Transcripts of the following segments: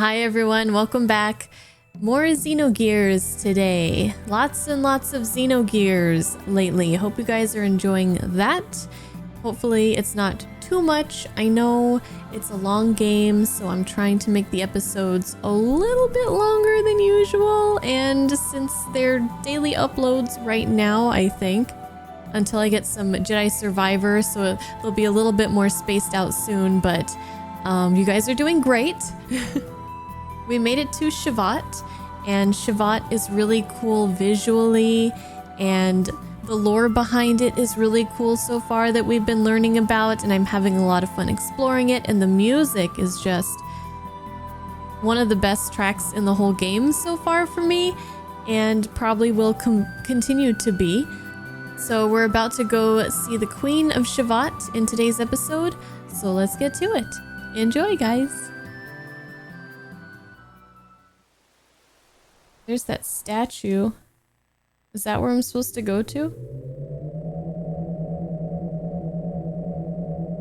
Hi everyone, welcome back. More Xenogears today. Lots and lots of Xenogears lately. Hope you guys are enjoying that. Hopefully it's not too much. I know it's a long game, so I'm trying to make the episodes a little bit longer than usual. And since they're daily uploads right now, I think, until I get some Jedi Survivor, so they'll be a little bit more spaced out soon, but you guys are doing great. We made it to Shevat, and Shevat is really cool visually, and the lore behind it is really cool so far that we've been learning about, and I'm having a lot of fun exploring it, and the music is just one of the best tracks in the whole game so far for me, and probably will continue to be. So we're about to go see the Queen of Shevat in today's episode, so let's get to it. Enjoy, guys! There's that statue. Is that where I'm supposed to go to?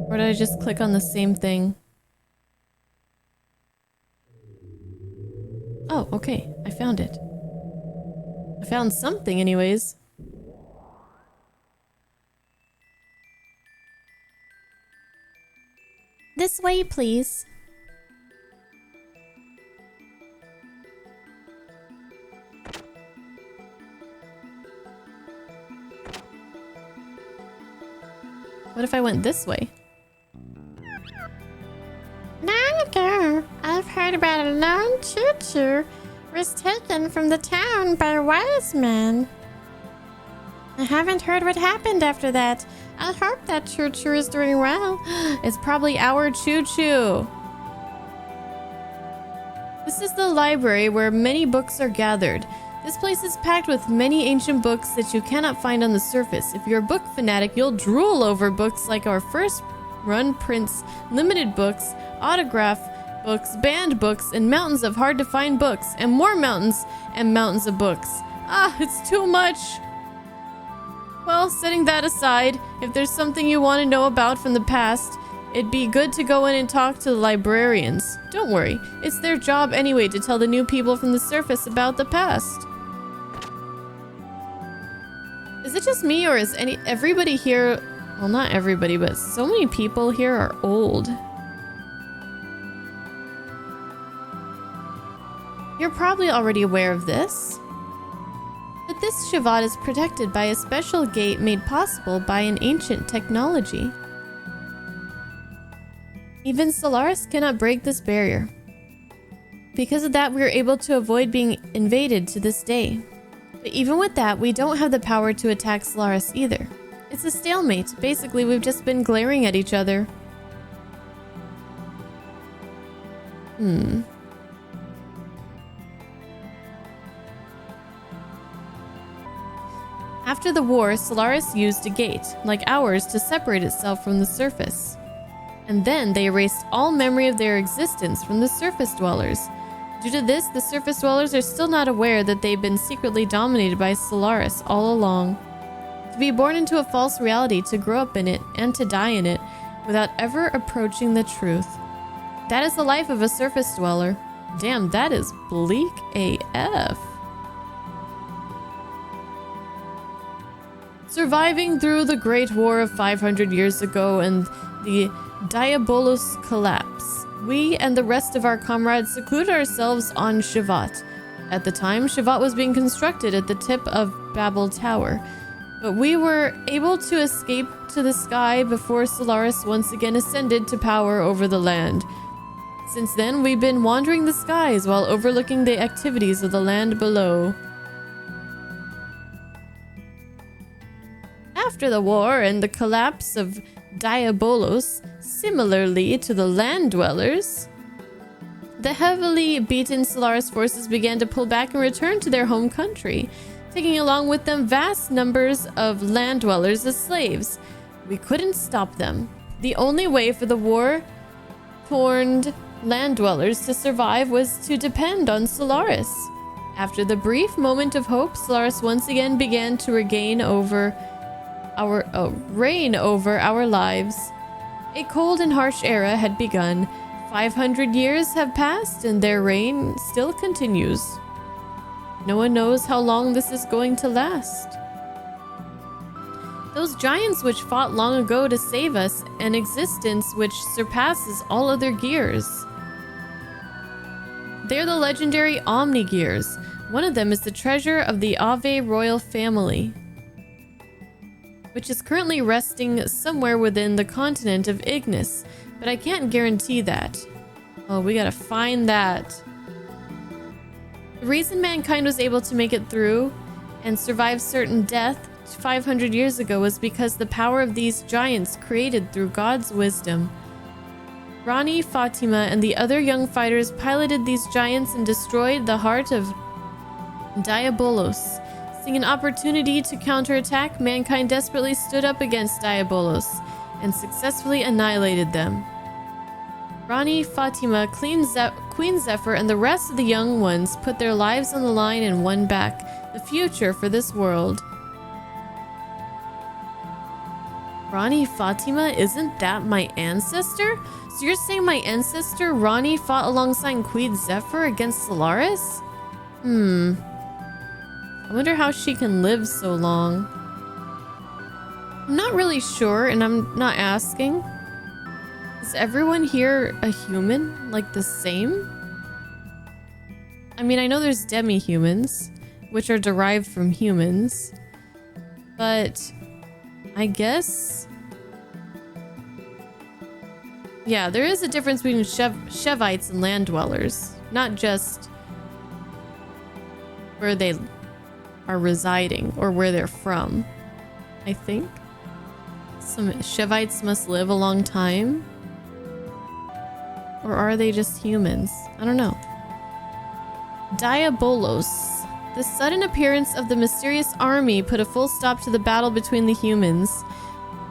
Or did I just click on the same thing? Oh, okay. I found it. I found something anyways. This way, please. What if I went this way? Naga, I've heard about a lone choo-choo was taken from the town by wise men. I haven't heard what happened after that. I hope that choo-choo is doing well. It's probably our choo-choo. This is the library where many books are gathered. This place is packed with many ancient books that you cannot find on the surface. If you're a book fanatic, you'll drool over books like our first run prints, limited books, autograph books, banned books, and mountains of hard to find books, and more mountains and mountains of books. Ah, it's too much. Well, setting that aside, if there's something you want to know about from the past, it'd be good to go in and talk to the librarians. Don't worry, it's their job anyway to tell the new people from the surface about the past. Is it just me, or is everybody here, well, not everybody, but so many people here are old? You're probably already aware of this, but this Shevat is protected by a special gate made possible by an ancient technology. Even Solaris cannot break this barrier. Because of that, we are able to avoid being invaded to this day. But even with that, we don't have the power to attack Solaris either. It's a stalemate. Basically, we've just been glaring at each other. After the war, Solaris used a gate, like ours, to separate itself from the surface. And then they erased all memory of their existence from the surface dwellers. Due to this, the surface dwellers are still not aware that they've been secretly dominated by Solaris all along. To be born into a false reality, to grow up in it, and to die in it, without ever approaching the truth. That is the life of a surface dweller. Damn, that is bleak AF. Surviving through the Great War of 500 years ago and the Diabolus collapse, we and the rest of our comrades secluded ourselves on Shevat. At the time, Shevat was being constructed at the tip of Babel Tower, but we were able to escape to the sky before Solaris once again ascended to power over the land. Since then, we've been wandering the skies while overlooking the activities of the land below. After the war and the collapse of Diabolos, similarly to the land dwellers, the heavily beaten Solaris forces began to pull back and return to their home country, taking along with them vast numbers of land dwellers as slaves. We couldn't stop them. The only way for the war-torn land dwellers to survive was to depend on Solaris. After the brief moment of hope, Solaris once again began to reign over our lives. A cold and harsh era had begun, 500 years have passed and their reign still continues. No one knows how long this is going to last. Those giants which fought long ago to save us, an existence which surpasses all other gears. They're the legendary Omnigears. One of them is the treasure of the Ave royal family, which is currently resting somewhere within the continent of Ignis, but I can't guarantee that. Oh, we gotta find that. The reason mankind was able to make it through and survive certain death 500 years ago was because the power of these giants created through God's wisdom. Rani, Fatima, and the other young fighters piloted these giants and destroyed the heart of Diabolos. Seeing an opportunity to counterattack, mankind desperately stood up against Diabolos and successfully annihilated them. Rani, Fatima, Queen Zephyr, and the rest of the young ones put their lives on the line and won back the future for this world. Rani Fatima, isn't that my ancestor? So you're saying my ancestor Rani fought alongside Queen Zephyr against Solaris? I wonder how she can live so long. I'm not really sure, and I'm not asking. Is everyone here a human? Like the same? I mean, I know there's demi-humans, which are derived from humans. But I guess... yeah, there is a difference between Shevites and land dwellers. Not just where they are residing or where they're from, I think. Some Shevites must live a long time. Or are they just humans? I don't know. Diabolos. The sudden appearance of the mysterious army put a full stop to the battle between the humans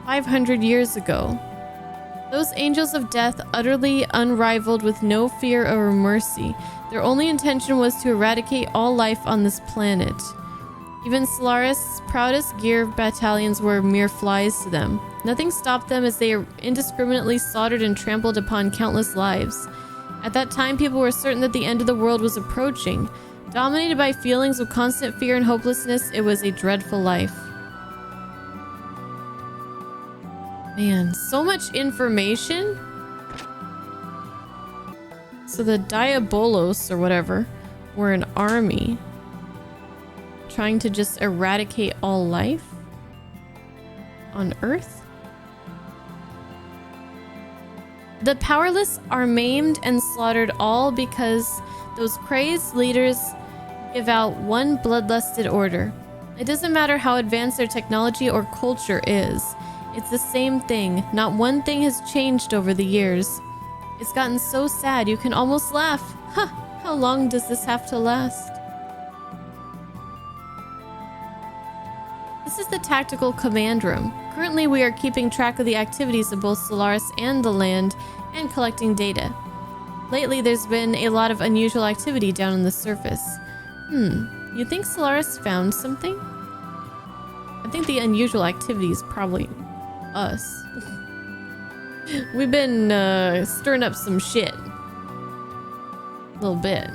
500 years ago. Those angels of death, utterly unrivaled with no fear or mercy. Their only intention was to eradicate all life on this planet. Even Solaris' proudest gear battalions were mere flies to them. Nothing stopped them as they indiscriminately slaughtered and trampled upon countless lives. At that time, people were certain that the end of the world was approaching. Dominated by feelings of constant fear and hopelessness, it was a dreadful life. Man, so much information. So the Diabolos, or whatever, were an army trying to just eradicate all life on Earth. The powerless are maimed and slaughtered, all because those crazed leaders give out one bloodlusted order. It doesn't matter how advanced their technology or culture is. It's the same thing. Not one thing has changed over the years. It's gotten so sad you can almost laugh. Huh, how long does this have to last? This is the tactical command room. Currently, we are keeping track of the activities of both Solaris and the land and collecting data. Lately, there's been a lot of unusual activity down on the surface. You think Solaris found something? I think the unusual activity is probably us. We've been stirring up some shit. A little bit.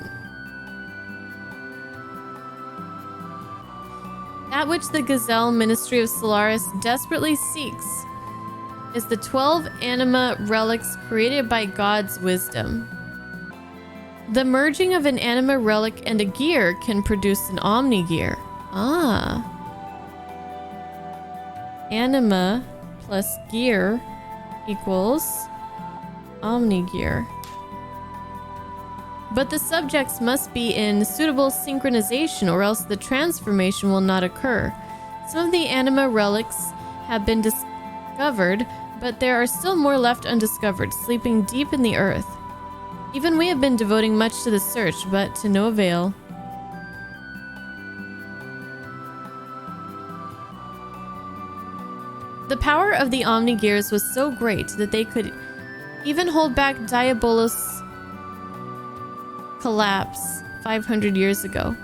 That which the Gazelle Ministry of Solaris desperately seeks is the 12 anima relics created by God's wisdom. The merging of an anima relic and a gear can produce an omni-gear. Ah. Anima plus gear equals omni-gear. But the subjects must be in suitable synchronization or else the transformation will not occur. Some of the anima relics have been discovered, but there are still more left undiscovered, sleeping deep in the earth. Even we have been devoting much to the search, but to no avail. The power of the Omni-Gears was so great that they could even hold back Diabolos' collapse 500 years ago.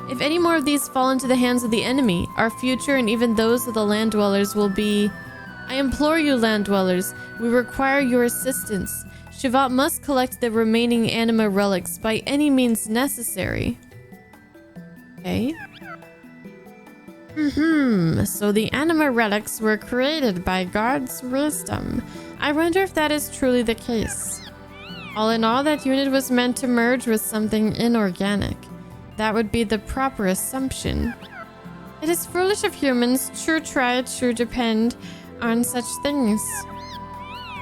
If any more of these fall into the hands of the enemy, our future and even those of the land dwellers will be... I implore you, land dwellers, we require your assistance. Shivat must collect the remaining anima relics by any means necessary. Okay. So the anima relics were created by God's wisdom. I wonder if that is truly the case. All in all, that unit was meant to merge with something inorganic. That would be the proper assumption. It is foolish of humans to try to depend on such things.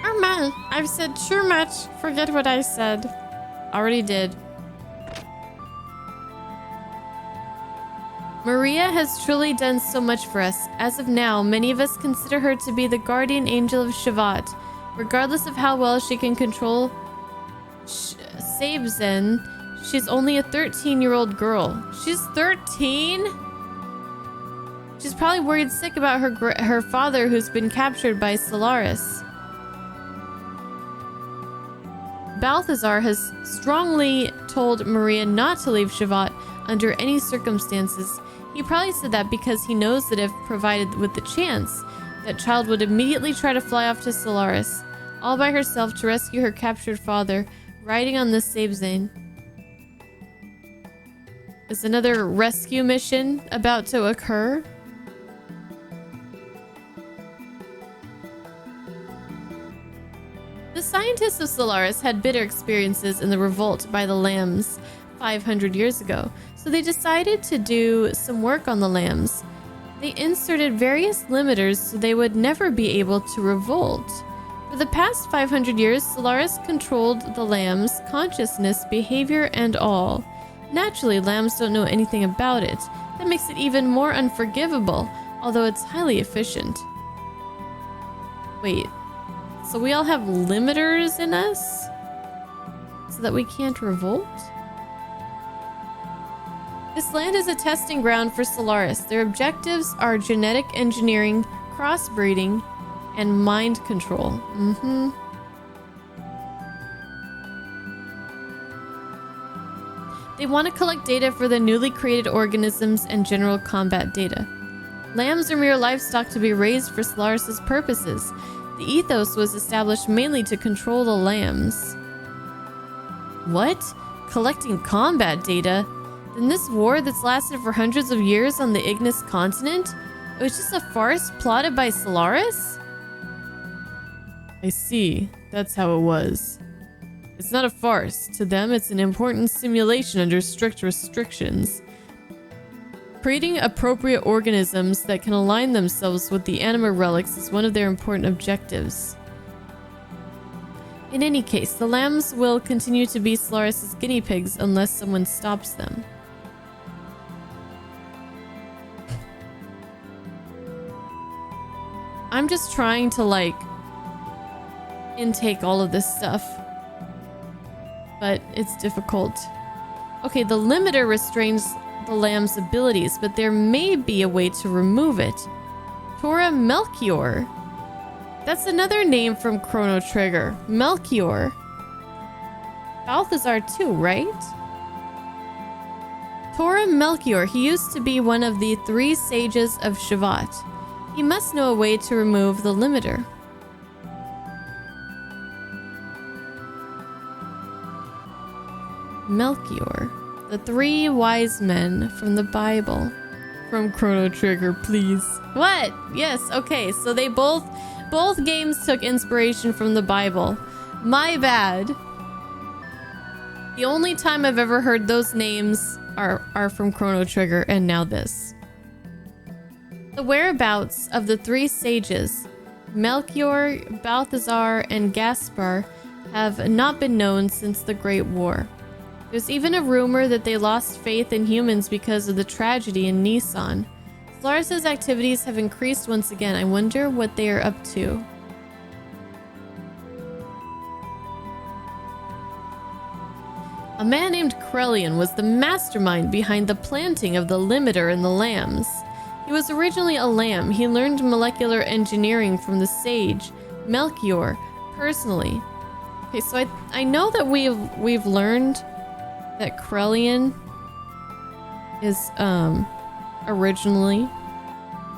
Oh my, I've said too much. Forget what I said. Already did. Maria has truly done so much for us. As of now, many of us consider her to be the guardian angel of Shivat. Regardless of how well she can control Sabzen, she's only a 13-year-old girl. She's 13? She's probably worried sick about her father, who's been captured by Solaris. Balthazar has strongly told Maria not to leave Shivat under any circumstances. He probably said that because he knows that if provided with the chance, that child would immediately try to fly off to Solaris, all by herself to rescue her captured father, riding on this Sabzen. Is another rescue mission about to occur? The scientists of Solaris had bitter experiences in the revolt by the Lambs 500 years ago, so they decided to do some work on the Lambs. They inserted various limiters so they would never be able to revolt. For the past 500 years, Solaris controlled the Lambs' consciousness, behavior, and all. Naturally, Lambs don't know anything about it. That makes it even more unforgivable, although it's highly efficient. Wait, so we all have limiters in us? So that we can't revolt? This land is a testing ground for Solaris. Their objectives are genetic engineering, crossbreeding, and mind control. They want to collect data for the newly created organisms and general combat data. Lambs are mere livestock to be raised for Solaris' purposes. The ethos was established mainly to control the lambs. What? Collecting combat data? Then this war that's lasted for hundreds of years on the Ignis continent? It was just a farce plotted by Solaris? I see. That's how it was. It's not a farce. To them, it's an important simulation under strict restrictions. Creating appropriate organisms that can align themselves with the anima relics is one of their important objectives. In any case, the lambs will continue to be Solaris' guinea pigs unless someone stops them. I'm just trying to, like, intake all of this stuff. But it's difficult. Okay, the limiter restrains the lamb's abilities, but there may be a way to remove it. Tora Melchior. That's another name from Chrono Trigger. Melchior. Balthazar too, right? Tora Melchior. He used to be one of the 3 sages of Shivat. He must know a way to remove the limiter. Melchior. The 3 wise men from the Bible. From Chrono Trigger, please. What? Yes, okay. So they both games took inspiration from the Bible. My bad. The only time I've ever heard those names are from Chrono Trigger, and now this. The whereabouts of the 3 sages, Melchior, Balthazar, and Gaspar, have not been known since the Great War. There's even a rumor that they lost faith in humans because of the tragedy in Nissan. Solaris' activities have increased once again. I wonder what they are up to. A man named Krelian was the mastermind behind the planting of the limiter in the lambs. He was originally a lamb. He learned molecular engineering from the sage, Melchior, personally. Okay, so I know that we've learned that Krelian is originally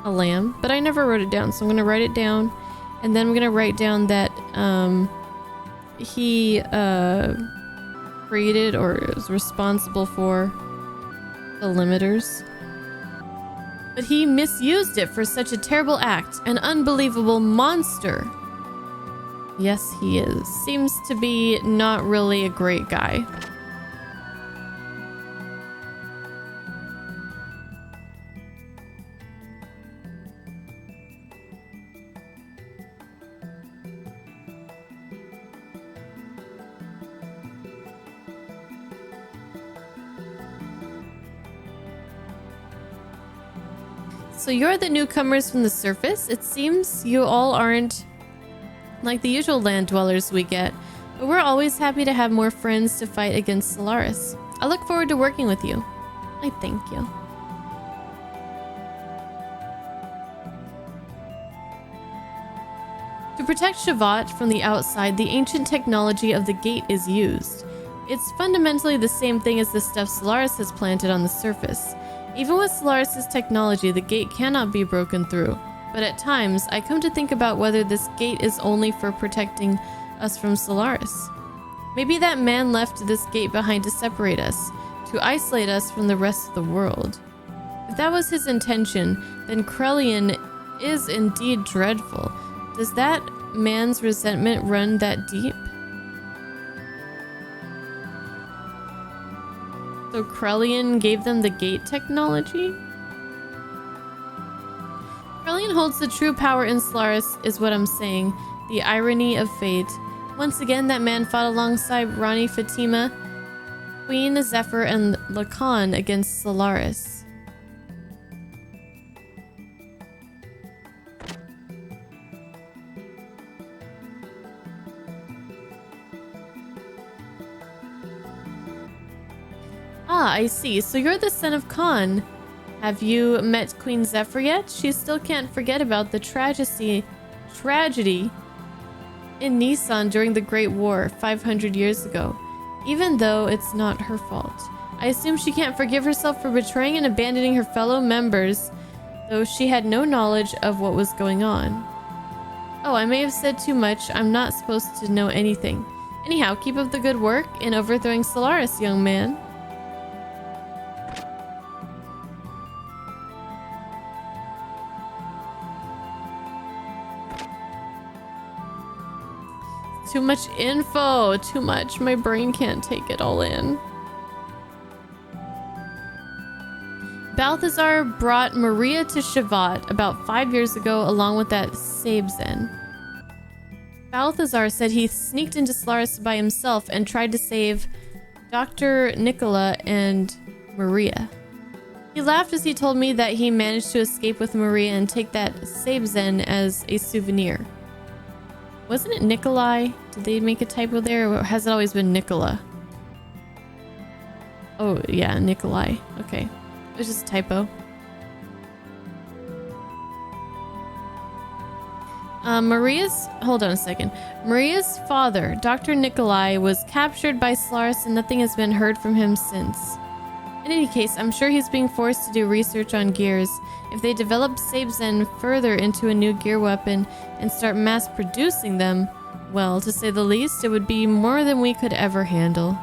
a lamb, but I never wrote it down, so I'm going to write it down And then we're gonna write down that he created or is responsible for the limiters. But he misused it for such a terrible act. An unbelievable monster. Yes, he is. Seems to be not really a great guy. So you're the newcomers from the surface. It seems you all aren't like the usual land dwellers we get, but we're always happy to have more friends to fight against Solaris. I look forward to working with you. I thank you. To protect Shavat from the outside, the ancient technology of the gate is used. It's fundamentally the same thing as the stuff Solaris has planted on the surface. Even with Solaris' technology, the gate cannot be broken through. But at times, I come to think about whether this gate is only for protecting us from Solaris. Maybe that man left this gate behind to separate us, to isolate us from the rest of the world. If that was his intention, then Krellian is indeed dreadful. Does that man's resentment run that deep? So Krellian gave them the gate technology? Krellian holds the true power in Solaris, is what I'm saying. The irony of fate. Once again, that man fought alongside Rani Fatima, Queen Zephyr, and Lacan against Solaris. Ah, I see. So you're the son of Khan. Have you met Queen Zephyr yet? She still can't forget about the tragedy in Nissan during the Great War 500 years ago, even though it's not her fault. I assume she can't forgive herself for betraying and abandoning her fellow members, though she had no knowledge of what was going on. Oh, I may have said too much. I'm not supposed to know anything. Anyhow, keep up the good work in overthrowing Solaris, young man. Too much info, too much. My brain can't take it all in. Balthazar brought Maria to Shavat about 5 years ago along with that Sabzen. Balthazar said he sneaked into Solaris by himself and tried to save Dr. Nicola and Maria. He laughed as he told me that he managed to escape with Maria and take that Sabzen as a souvenir. Wasn't it Nikolai? Did they make a typo there, or has it always been Nicola? Oh, yeah, Nikolai. Okay. It was just a typo. Hold on a second. Maria's father, Dr. Nikolai, was captured by Solaris and nothing has been heard from him since. In any case, I'm sure he's being forced to do research on gears. If they develop Sabzen further into a new gear weapon and start mass producing them, well, to say the least, it would be more than we could ever handle.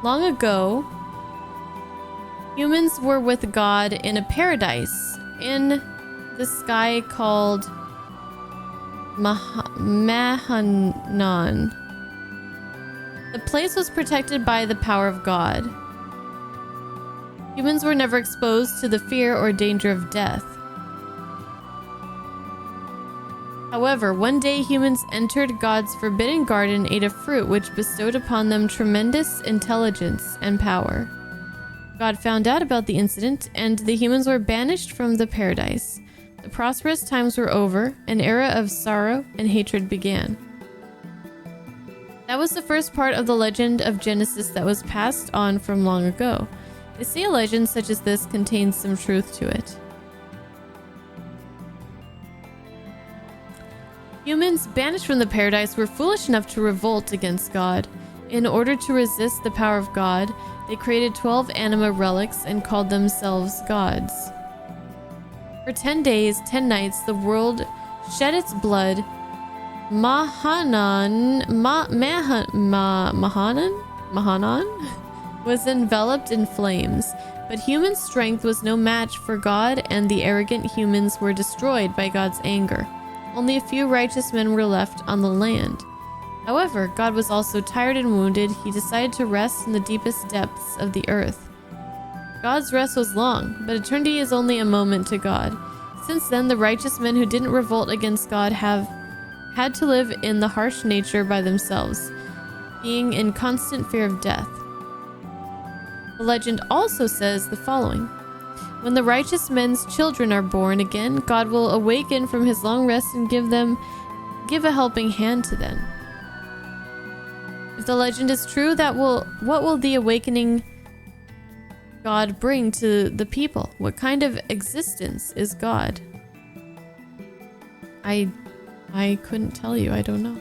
Long ago, humans were with God in a paradise in the sky called Mahanan. The place was protected by the power of God. Humans were never exposed to the fear or danger of death. However, one day humans entered God's forbidden garden and ate a fruit which bestowed upon them tremendous intelligence and power. God found out about the incident, and the humans were banished from the paradise. The prosperous times were over, an era of sorrow and hatred began. That was the first part of the legend of Genesis that was passed on from long ago. They say a legend such as this contains some truth to it. Humans banished from the paradise were foolish enough to revolt against God. In order to resist the power of God, they created 12 anima relics and called themselves gods. For 10 days, 10 nights, the world shed its blood. Mahanan was enveloped in flames, but human strength was no match for God, and the arrogant humans were destroyed by God's anger. Only a few righteous men were left on the land. However, God was also tired and wounded. He decided to rest in the deepest depths of the earth. God's rest was long, but eternity is only a moment to God. Since then, the righteous men who didn't revolt against God have had to live in the harsh nature by themselves, being in constant fear of death. The legend also says the following: when the righteous men's children are born again, God will awaken from his long rest and give a helping hand to them. If the legend is true, what will the awakening God bring to the people? What kind of existence is God? I couldn't tell you. I don't know.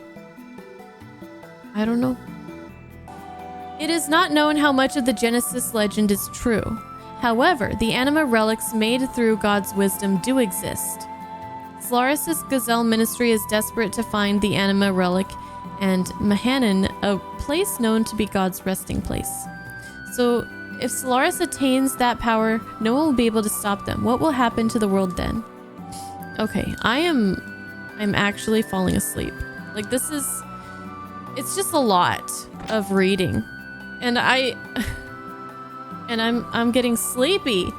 It is not known how much of the Genesis legend is true. However, the anima relics made through God's wisdom do exist. Solaris' Gazelle ministry is desperate to find the anima relic and Mahanan, a place known to be God's resting place. So, if Solaris attains that power, no one will be able to stop them. What will happen to the world then? Okay, I'm actually falling asleep. Like, it's just a lot of reading. And I'm getting sleepy.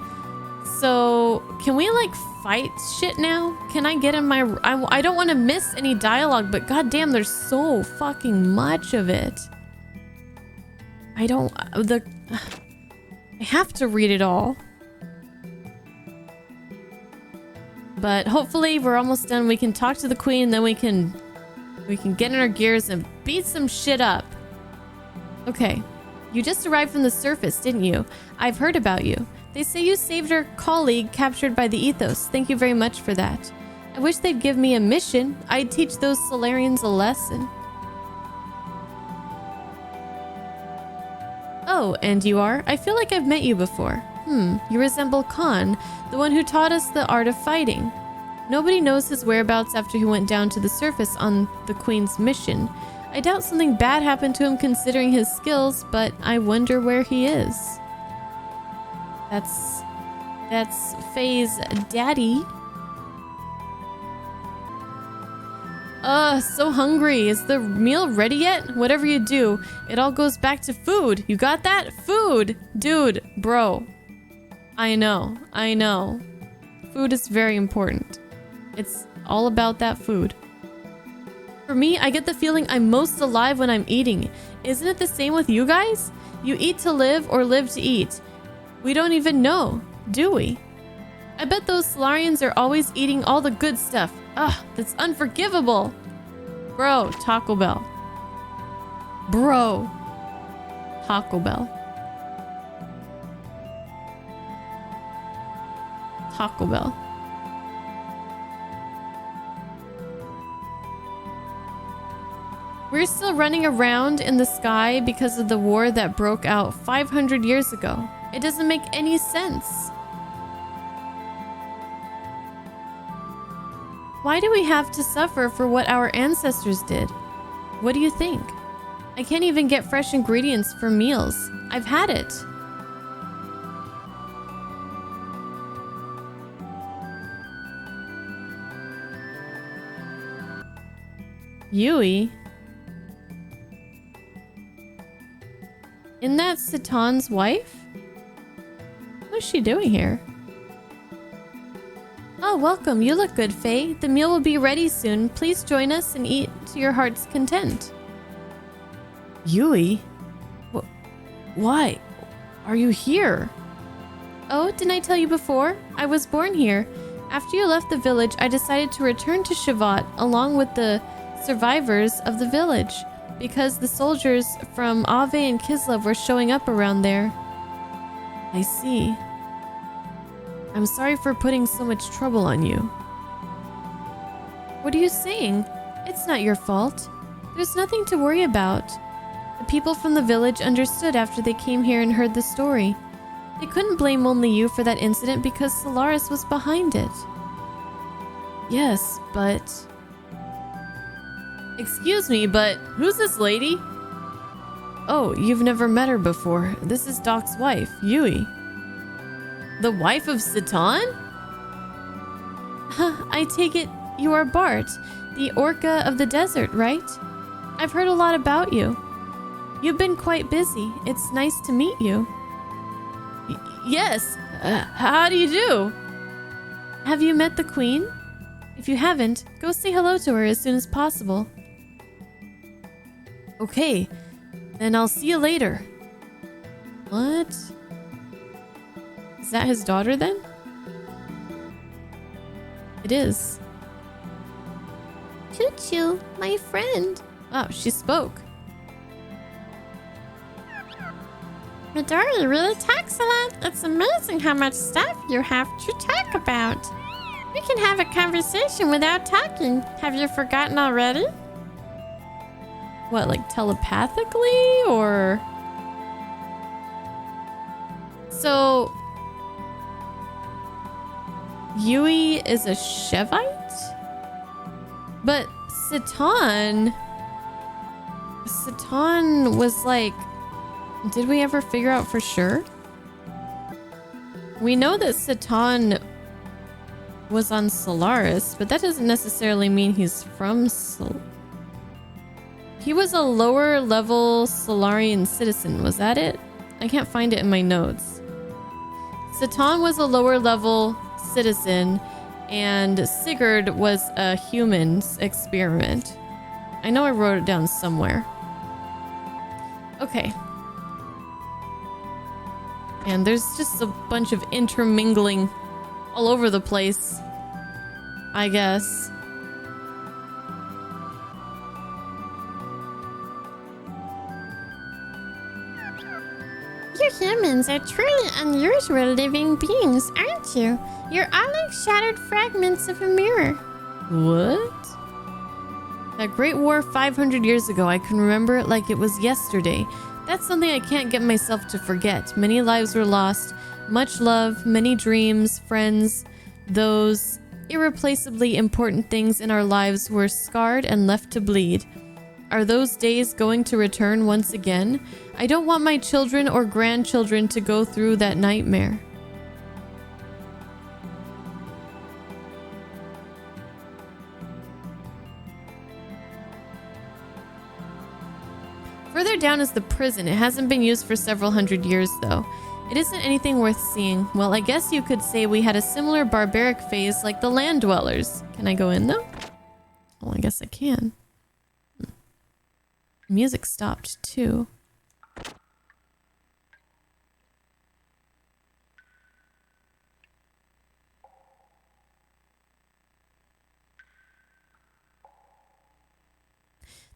So, can we like fight shit now? Can I get in my... I don't want to miss any dialogue, but goddamn, there's so fucking much of it. I have to read it all. But hopefully we're almost done. We can talk to the queen, and then we can get in our gears and beat some shit up. Okay. You just arrived from the surface, didn't you? I've heard about you. They say you saved our colleague captured by the Ethos. Thank you very much for that. I wish they'd give me a mission. I'd teach those Solarians a lesson. Oh, and you are? I feel like I've met you before. You resemble Khan, the one who taught us the art of fighting. Nobody knows his whereabouts after he went down to the surface on the Queen's mission. I doubt something bad happened to him considering his skills, but I wonder where he is. That's Faye's daddy. So hungry. Is the meal ready yet? Whatever you do, it all goes back to food. You got that? Food! Dude, bro. I know. Food is very important. It's all about that food. For me, I get the feeling I'm most alive when I'm eating. Isn't it the same with you guys? You eat to live or live to eat. We don't even know, do we? I bet those Solarians are always eating all the good stuff. Ugh, that's unforgivable. Bro, Taco Bell. Bro. Taco Bell. Taco Bell. We're still running around in the sky because of the war that broke out 500 years ago. It doesn't make any sense. Why do we have to suffer for what our ancestors did? What do you think? I can't even get fresh ingredients for meals. I've had it. Yui? Isn't that Satan's wife? What's she doing here? Oh, welcome. You look good, Faye. The meal will be ready soon. Please join us and eat to your heart's content. Yui? Why? Are you here? Oh, didn't I tell you before? I was born here. After you left the village, I decided to return to Shavat along with the survivors of the village, because the soldiers from Ave and Kislev were showing up around there. I see. I'm sorry for putting so much trouble on you. What are you saying? It's not your fault. There's nothing to worry about. The people from the village understood after they came here and heard the story. They couldn't blame only you for that incident because Solaris was behind it. Yes, but... Excuse me, but who's this lady? Oh, you've never met her before. This is Doc's wife, Yui. The wife of Satan? I take it you are Bart, the orca of the desert, right? I've heard a lot about you. You've been quite busy. It's nice to meet you. Yes. How do you do? Have you met the queen? If you haven't, go say hello to her as soon as possible. Okay, then I'll see you later. What? Is that his daughter then? It is. Choo-choo, my friend. Oh, she spoke. Midori really talks a lot. It's amazing how much stuff you have to talk about. We can have a conversation without talking. Have you forgotten already? What, like telepathically, or? So, Yui is a Shevite? But Satan was like, did we ever figure out for sure? We know that Satan was on Solaris, but that doesn't necessarily mean he's from He was a lower level Solarian citizen, was that it? I can't find it in my notes. Satan was a lower level citizen, and Sigurd was a human's experiment. I know I wrote it down somewhere. Okay. And there's just a bunch of intermingling all over the place, I guess. You humans are truly unusual living beings, aren't you? You're all like shattered fragments of a mirror. What? That great war 500 years ago, I can remember it like it was yesterday. That's something I can't get myself to forget. Many lives were lost, much love, many dreams, friends. Those irreplaceably important things in our lives were scarred and left to bleed. Are those days going to return once again? I don't want my children or grandchildren to go through that nightmare. Further down is the prison. It hasn't been used for several hundred years, though. It isn't anything worth seeing. Well, I guess you could say we had a similar barbaric phase like the land dwellers. Can I go in, though? Well, I guess I can. Music stopped, too.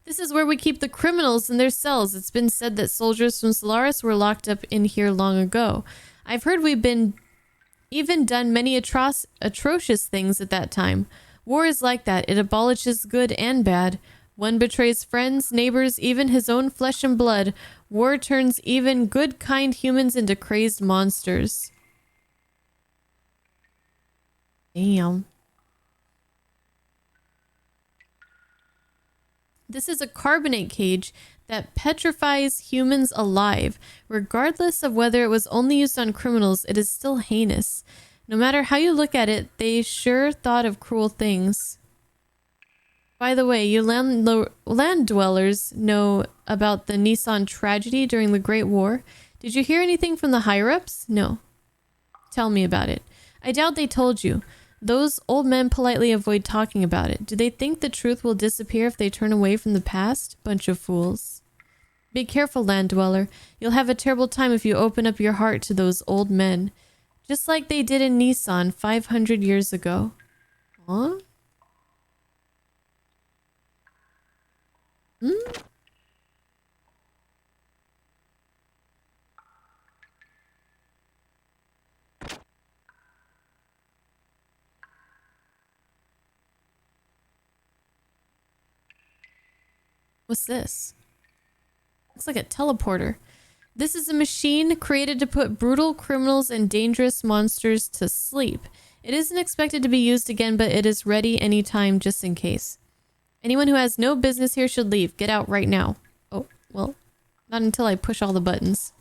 This is where we keep the criminals in their cells. It's been said that soldiers from Solaris were locked up in here long ago. I've heard we've been even done many atrocious things at that time. War is like that. It abolishes good and bad. One betrays friends, neighbors, even his own flesh and blood. War turns even good, kind humans into crazed monsters. Damn. This is a carbonate cage that petrifies humans alive. Regardless of whether it was only used on criminals, it is still heinous. No matter how you look at it, they sure thought of cruel things. By the way, you land dwellers know about the Nissan tragedy during the Great War. Did you hear anything from the higher-ups? No. Tell me about it. I doubt they told you. Those old men politely avoid talking about it. Do they think the truth will disappear if they turn away from the past? Bunch of fools. Be careful, land dweller. You'll have a terrible time if you open up your heart to those old men. Just like they did in Nissan 500 years ago. Huh? What's this? Looks like a teleporter. This is a machine created to put brutal criminals and dangerous monsters to sleep. It isn't expected to be used again, but it is ready anytime just in case. Anyone who has no business here should leave. Get out right now. Oh, well, not until I push all the buttons.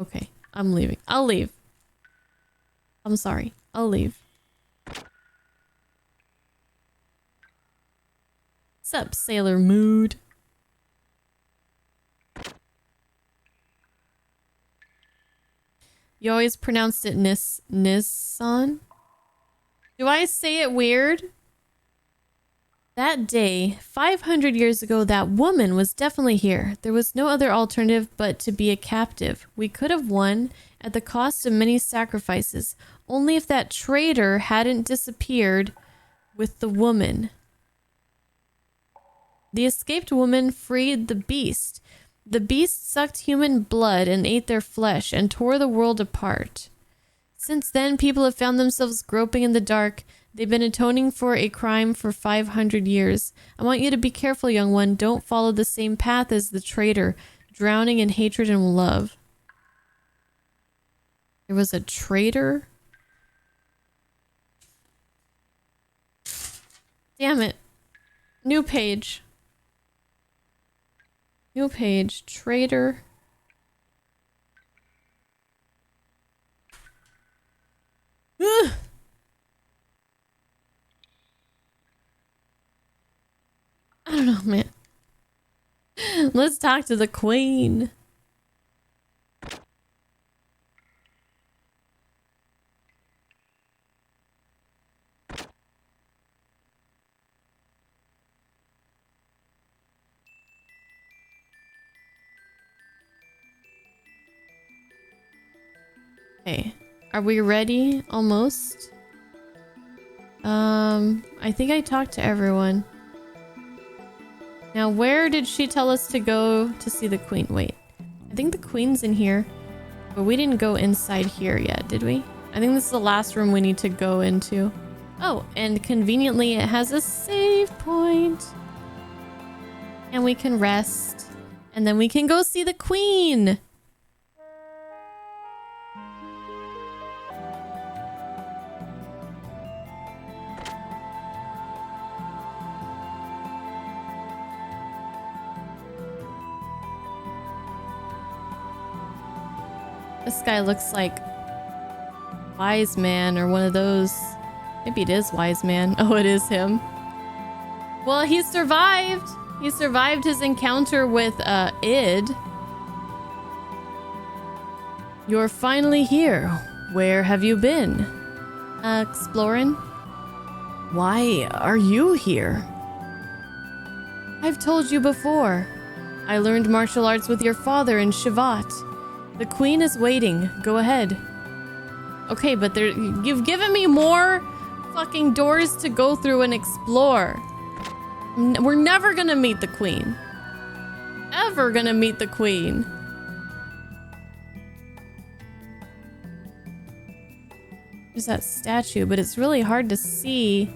Okay, I'm leaving. I'll leave. I'm sorry. I'll leave. Sup, Sailor Mood? You always pronounced it Nissan? Do I say it weird? That day, 500 years ago, that woman was definitely here. There was no other alternative but to be a captive. We could have won at the cost of many sacrifices, only if that traitor hadn't disappeared with the woman. The escaped woman freed the beast. The beast sucked human blood and ate their flesh and tore the world apart. Since then, people have found themselves groping in the dark. They've been atoning for a crime for 500 years. I want you to be careful, young one. Don't follow the same path as the traitor, drowning in hatred and love. There was a traitor? Damn it. New page. New page. Traitor. Ugh. I don't know, man. Let's talk to the queen. Okay. Are we ready? Almost. I think I talked to everyone. Now, where did she tell us to go to see the queen? Wait, I think the queen's in here, but we didn't go inside here yet, did we? I think this is the last room we need to go into. Oh, and conveniently it has a save point. And we can rest. And then we can go see the queen. This guy looks like Wise Man or one of those. Maybe it is Wise Man. Oh, it is him. Well, he survived. He survived his encounter with Id. You're finally here. Where have you been? Exploring. Why are you here? I've told you before. I learned martial arts with your father in Shivat. The queen is waiting. Go ahead. Okay, but you've given me more fucking doors to go through and explore. We're never gonna meet the queen. Ever gonna meet the queen. There's that statue, but it's really hard to see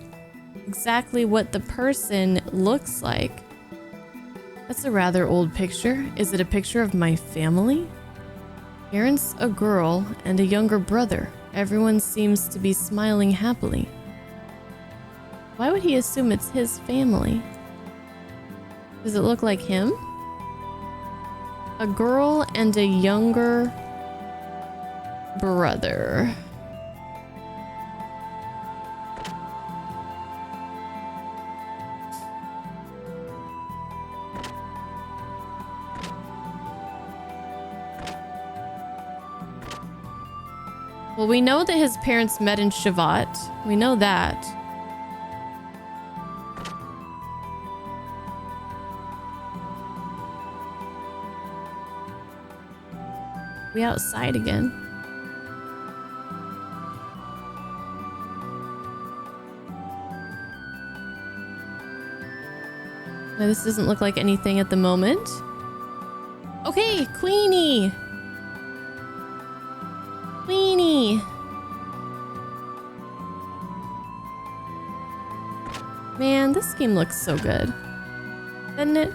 exactly what the person looks like. That's a rather old picture. Is it a picture of my family? Parents, a girl, and a younger brother. Everyone seems to be smiling happily. Why would he assume it's his family? Does it look like him? A girl and a younger brother. Well, we know that his parents met in Shivat. We know that. We outside again. No, this doesn't look like anything at the moment. Okay, Queenie! Queenie! Man, this game looks so good. Doesn't it?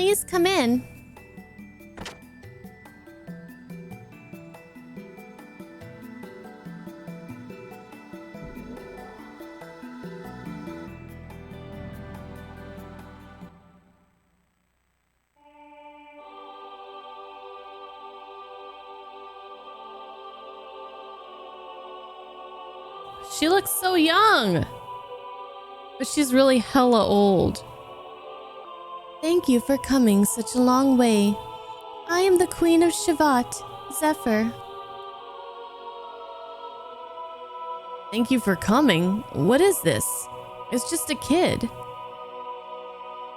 Please come in. She looks so young, but she's really hella old. Thank you for coming such a long way. I am the Queen of Shavat, Zephyr. Thank you for coming. What is this? It's just a kid.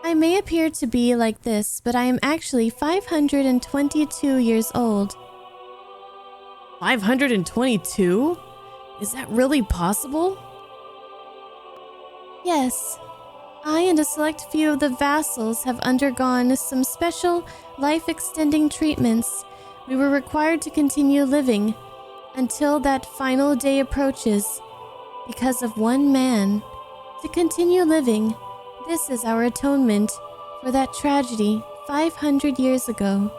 I may appear to be like this, but I am actually 522 years old. 522? Is that really possible? Yes. I and a select few of the vassals have undergone some special life-extending treatments. We were required to continue living until that final day approaches because of one man. To continue living, this is our atonement for that tragedy 500 years ago.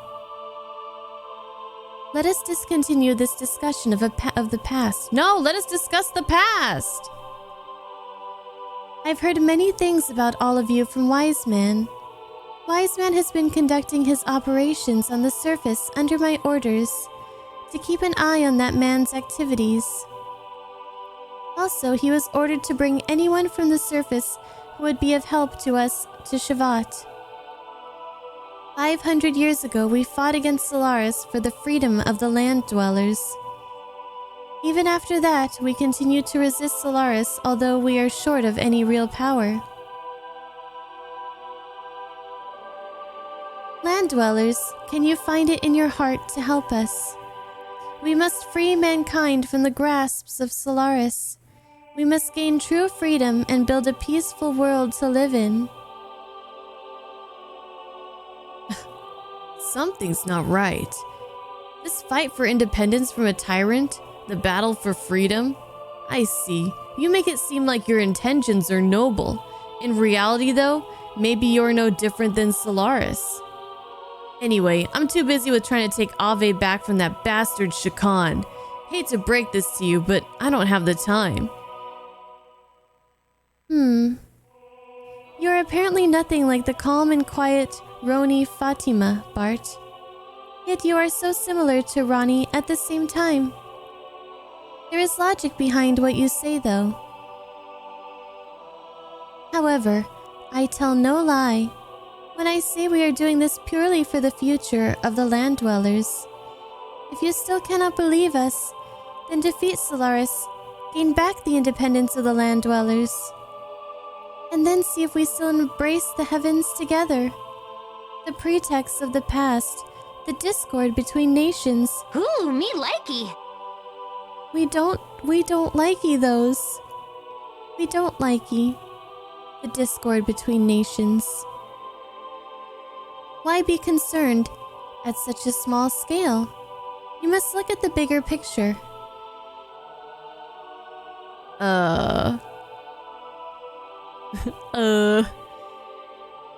Let us discontinue this discussion of the past. No, let us discuss the past! I've heard many things about all of you from Wise Man. Wise Man has been conducting his operations on the surface under my orders to keep an eye on that man's activities. Also, he was ordered to bring anyone from the surface who would be of help to us to Shavat. 500 years ago, we fought against Solaris for the freedom of the land dwellers. Even after that, we continue to resist Solaris, although we are short of any real power. Land dwellers, can you find it in your heart to help us? We must free mankind from the grasps of Solaris. We must gain true freedom and build a peaceful world to live in. Something's not right. This fight for independence from a tyrant, the battle for freedom? I see. You make it seem like your intentions are noble. In reality, though, maybe you're no different than Solaris. Anyway, I'm too busy with trying to take Ave back from that bastard Shakan. Hate to break this to you, but I don't have the time. You're apparently nothing like the calm and quiet Roni Fatima, Bart. Yet you are so similar to Rani at the same time. There is logic behind what you say, though. However, I tell no lie when I say we are doing this purely for the future of the land dwellers. If you still cannot believe us, then defeat Solaris, gain back the independence of the land dwellers, and then see if we still embrace the heavens together. The pretext of the past, the discord between nations. Ooh, me likey. We don't likey those. We don't likey the discord between nations. Why be concerned at such a small scale? You must look at the bigger picture.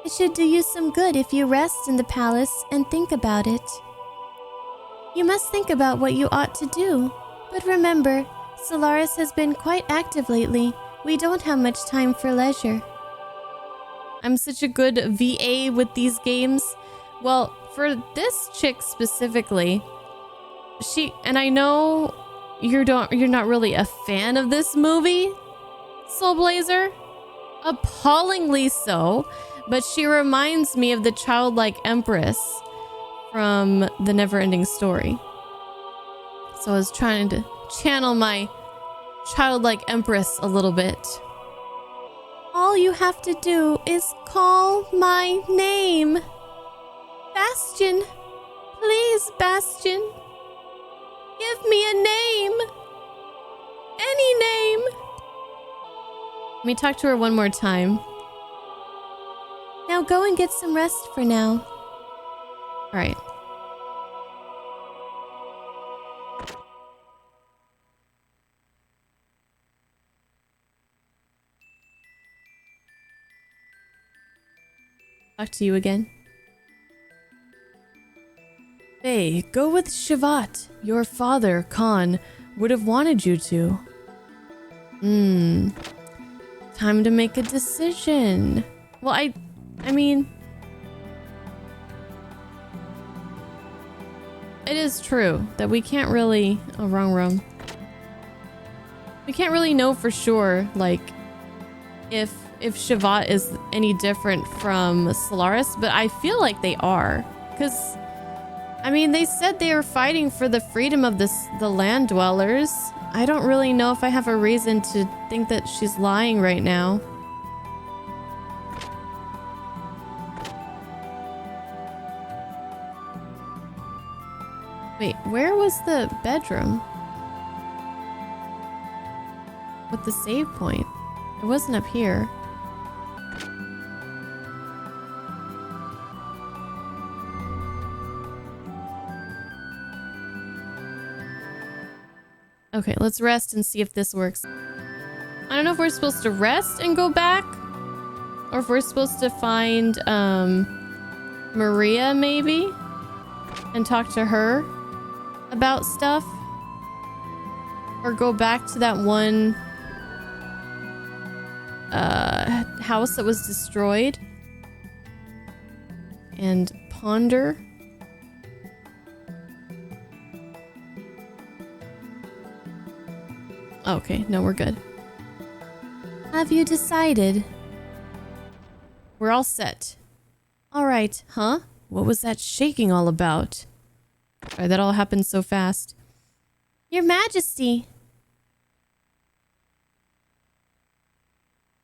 It should do you some good if you rest in the palace and think about it. You must think about what you ought to do. But remember, Solaris has been quite active lately. We don't have much time for leisure. I'm such a good VA with these games. Well, for this chick specifically, and I know you're not really a fan of this movie, Soul Blazer. Appallingly so, but she reminds me of the childlike empress from the Neverending Story. So I was trying to channel my childlike empress a little bit. All you have to do is call my name. Bastion. Please, Bastion. Give me a name. Any name. Let me talk to her one more time. Now go and get some rest for now. All right. Talk to you again. Faye, go with Shivat. Your father, Khan, would have wanted you to. Time to make a decision. Well, I mean, it is true that we can't really... Oh, wrong room. We can't really know for sure, like, if Shivat is any different from Solaris, but I feel like they are. Because, I mean, they said they were fighting for the freedom of the land dwellers. I don't really know if I have a reason to think that she's lying right now. Wait, where was the bedroom? With the save point? It wasn't up here. Okay, let's rest and see if this works. I don't know if we're supposed to rest and go back, or if we're supposed to find Maria maybe and talk to her about stuff, or go back to that one house that was destroyed and ponder. Okay, no, we're good. Have you decided? We're all set. All right, huh? What was that shaking all about? Sorry, that all happened so fast. Your Majesty.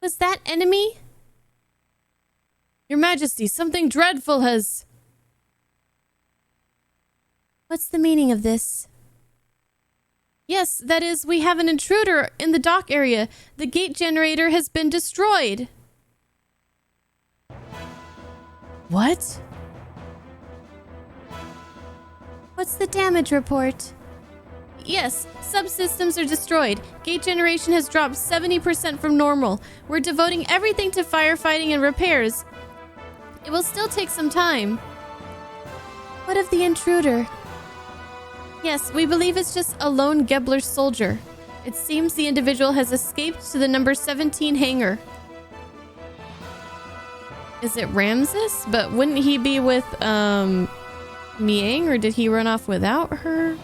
Was that enemy? Your Majesty, something dreadful has... What's the meaning of this? Yes, that is, we have an intruder in the dock area. The gate generator has been destroyed. What? What's the damage report? Yes, subsystems are destroyed. Gate generation has dropped 70% from normal. We're devoting everything to firefighting and repairs. It will still take some time. What of the intruder? Yes, we believe it's just a lone Gebler soldier. It seems the individual has escaped to the number 17 hangar. Is it Ramses? But wouldn't he be with, Miang, or did he run off without her?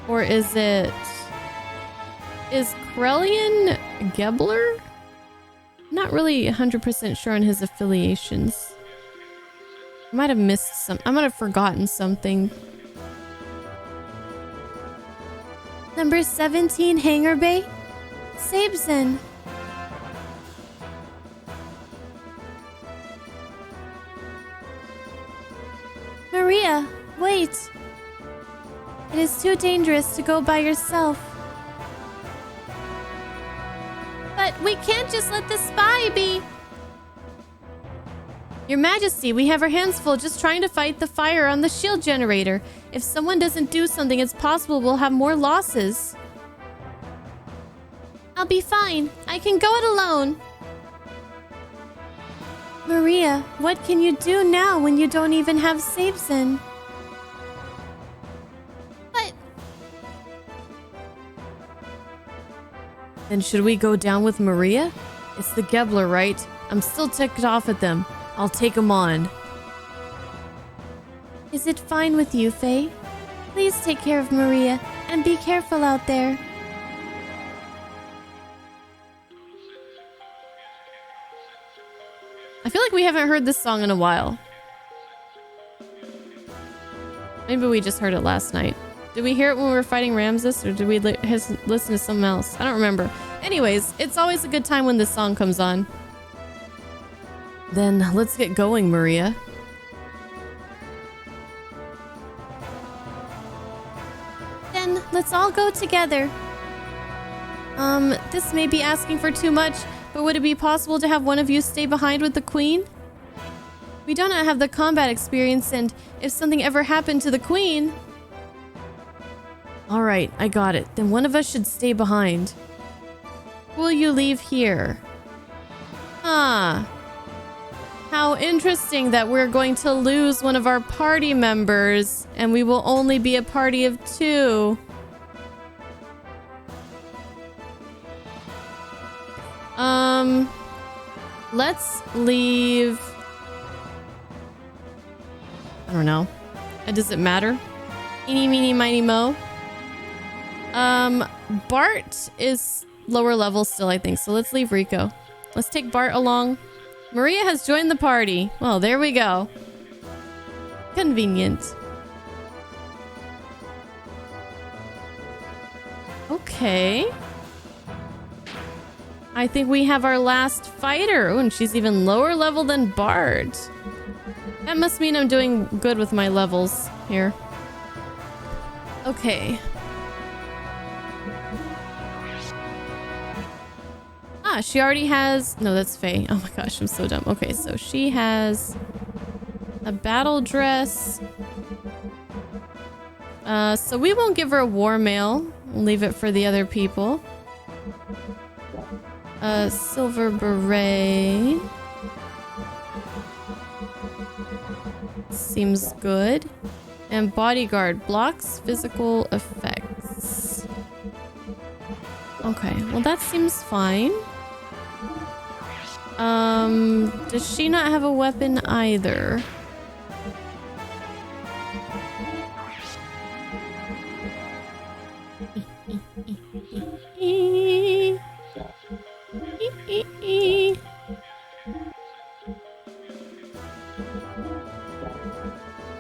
Or is it... Is Krellian Gebler? Not really 100% sure on his affiliations. I might have missed some... I might have forgotten something. Number 17 hangar bay? Sabzen. Maria, wait. It is too dangerous to go by yourself. But we can't just let the spy be. Your Majesty, we have our hands full just trying to fight the fire on the shield generator. If someone doesn't do something, it's possible we'll have more losses. I'll be fine. I can go it alone. Maria, what can you do now when you don't even have Sabzen? But... Then should we go down with Maria? It's the Gebler, right? I'm still ticked off at them. I'll take them on. Is it fine with you, Faye? Please take care of Maria and be careful out there. I feel like we haven't heard this song in a while. Maybe we just heard it last night. Did we hear it when we were fighting Ramses, or did we listen to something else? I don't remember. Anyways, it's always a good time when this song comes on. Then let's get going, Maria. Then let's all go together. This may be asking for too much, but would it be possible to have one of you stay behind with the Queen? We do not have the combat experience, and if something ever happened to the Queen... Alright, I got it. Then one of us should stay behind. Will you leave here? Ah. How interesting that we're going to lose one of our party members and we will only be a party of 2. Let's leave. I don't know. Does it matter? Eeny, meeny, miny, mo. Bart is lower level still, I think. So let's leave Rico. Let's take Bart along. Maria has joined the party. Well, there we go. Convenient. Okay. I think we have our last fighter. Oh, and she's even lower level than Bart. That must mean I'm doing good with my levels here. Okay. Ah, she already has... No, that's Faye. Oh my gosh, I'm so dumb. Okay, so she has a battle dress. So we won't give her a war mail. We'll leave it for the other people. Silver beret. Seems good. And bodyguard blocks physical effects. Okay, well that seems fine. Does she not have a weapon either?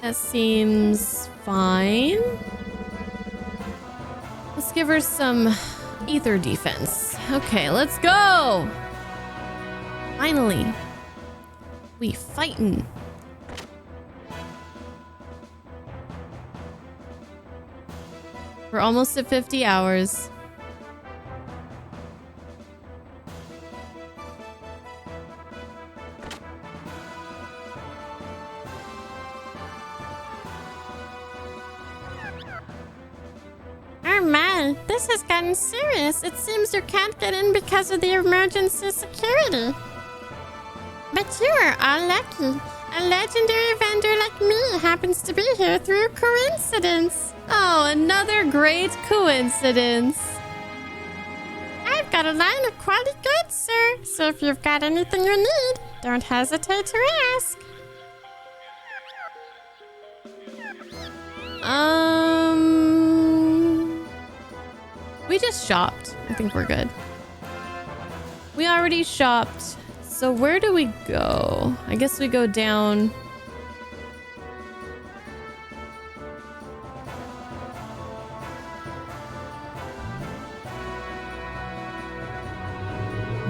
That seems fine. Let's give her some ether defense. Okay, let's go! Finally. We fightin'. We're almost at 50 hours. Oh my, this has gotten serious. It seems you can't get in because of the emergency security. But you are all lucky. A legendary vendor like me happens to be here through coincidence. Oh, another great coincidence. I've got a line of quality goods, sir. So if you've got anything you need, don't hesitate to ask. We just shopped. I think we're good. We already shopped. So where do we go? I guess we go down.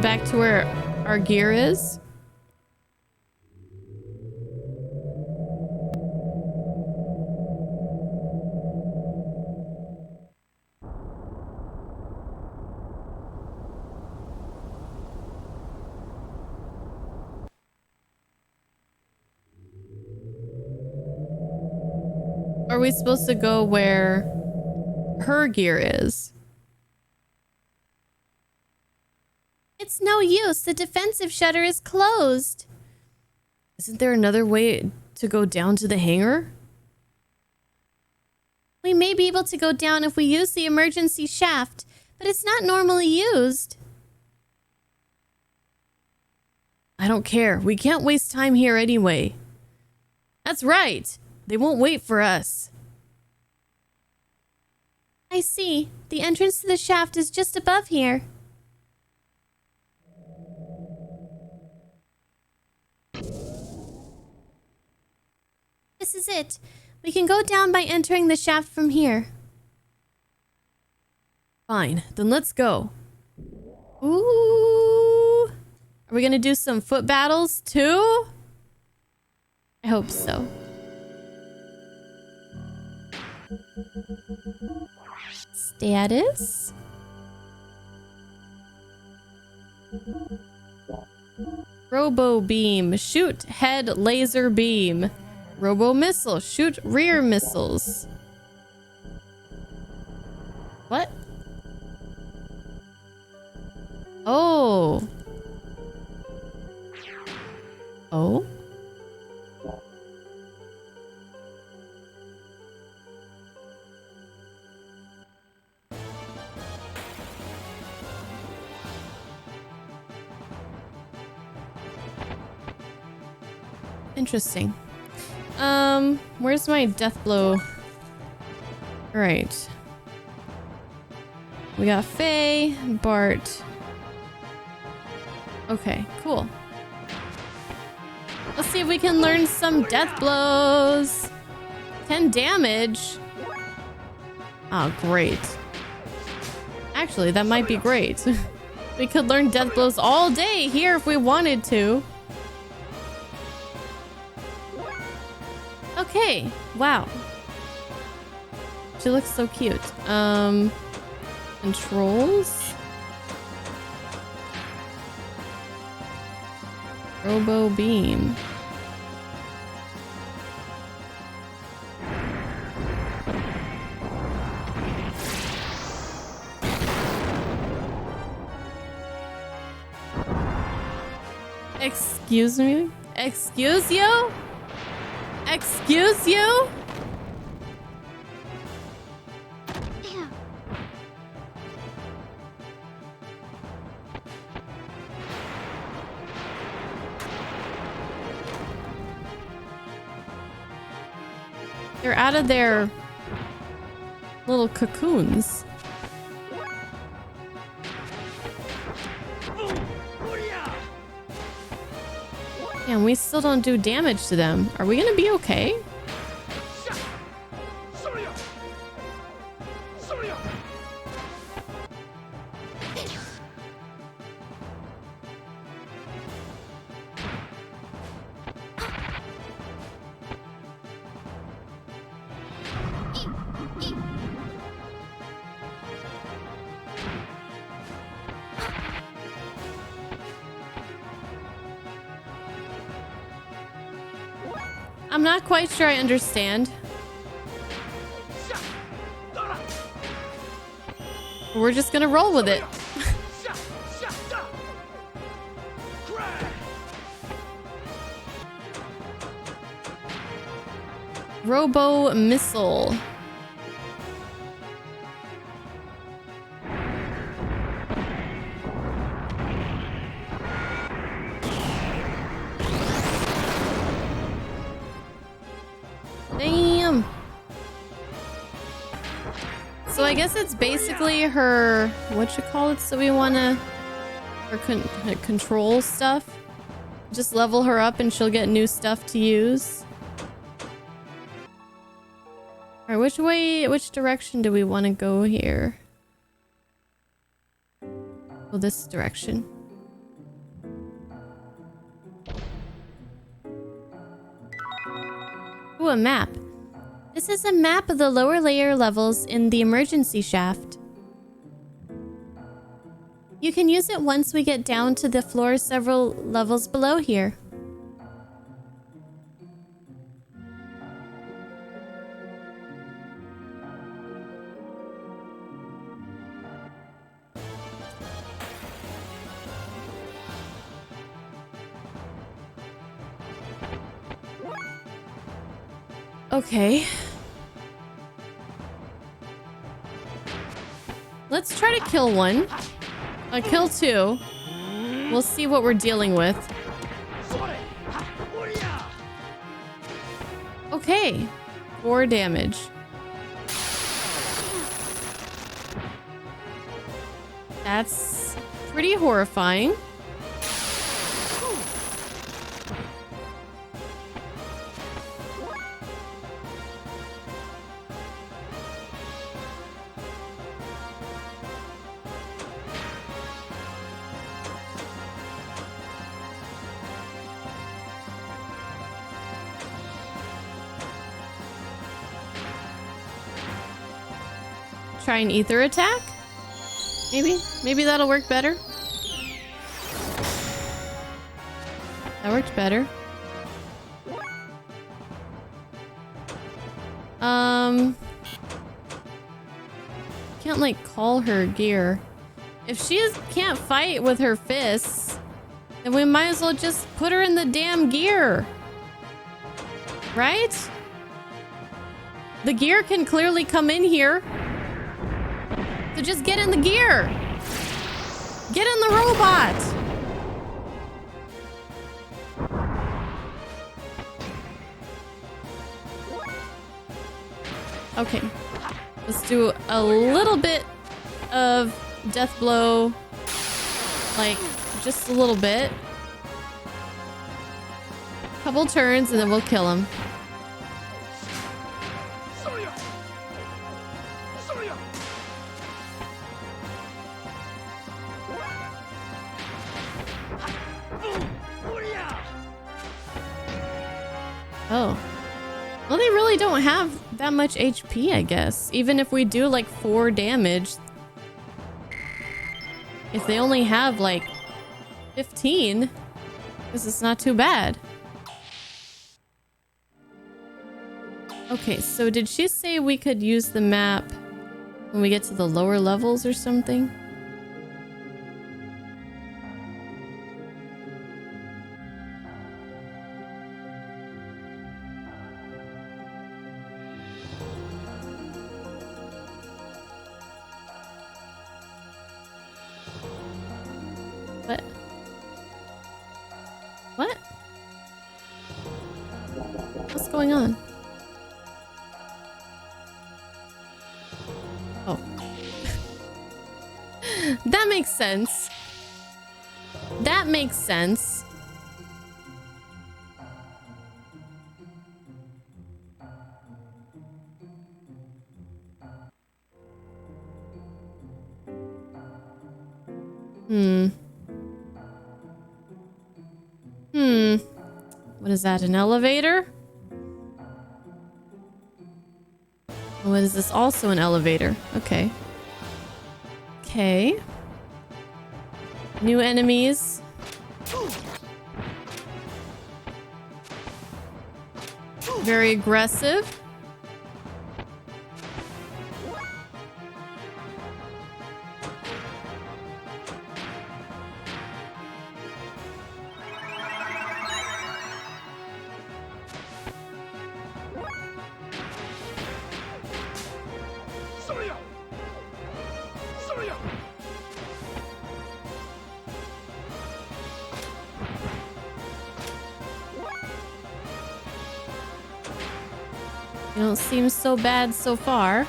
Back to where our gear is. Are we supposed to go where her gear is? It's no use. The defensive shutter is closed. Isn't there another way to go down to the hangar? We may be able to go down if we use the emergency shaft, but it's not normally used. I don't care. We can't waste time here anyway. That's right. They won't wait for us. I see. The entrance to the shaft is just above here. This is it. We can go down by entering the shaft from here. Fine, then let's go. Ooh. Are we gonna do some foot battles too? I hope so. Status. Robo beam. Shoot head laser beam. Robo missile. Shoot rear missiles. What? Oh. Oh? Interesting. Where's my death blow? Alright. We got Faye, Bart. Okay, cool. Let's see if we can learn some death blows. 10 damage. Oh, great. Actually, that might be great. We could learn death blows all day here if we wanted to. Okay, wow. She looks so cute. Controls. Robo beam. Excuse me? Excuse you? Excuse you? They're out of their little cocoons. And we still don't do damage to them. Are we gonna be okay? I'm not quite sure I understand. We're just gonna roll with it. Robo missile. Damn. So I guess it's basically her, what you call it? So we wanna, her control stuff. Just level her up and she'll get new stuff to use. All right, which direction do we want to go here? Well, this direction. Ooh, a map. This is a map of the lower layer levels in the emergency shaft. You can use it once we get down to the floor several levels below here. Okay. Let's try to kill one. Kill two. We'll see what we're dealing with. Okay. 4 damage. That's pretty horrifying. Try an ether attack? Maybe that'll work better. That worked better. Can't like call her gear. If she can't fight with her fists, then we might as well just put her in the damn gear. Right? The gear can clearly come in here. So just get in the gear. Get in the robot. Okay. Let's do a little bit of death blow. Like, just a little bit. Couple turns and then we'll kill him. Oh. Well, they really don't have that much HP, I guess. Even if we do like 4 damage. If they only have like 15, this is not too bad. Okay, so did she say we could use the map when we get to the lower levels or something? What? What? What's going on? Oh. That makes sense. That makes sense. What is that, an elevator? What is this? Also an elevator. Okay. Okay. New enemies. Very aggressive. You don't seem so bad so far.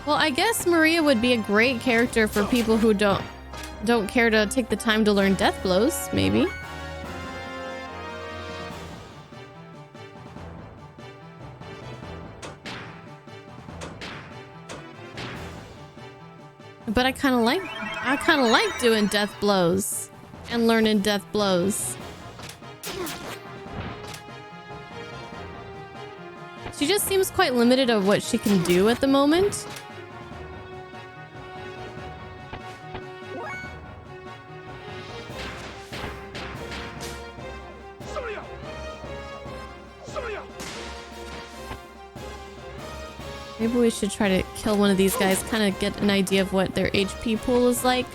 Well, I guess Maria would be a great character for people who don't care to take the time to learn death blows, maybe. But I kind of like doing death blows and learning death blows. She just seems quite limited of what she can do at the moment. Maybe we should try to kill one of these guys, kind of get an idea of what their HP pool is like.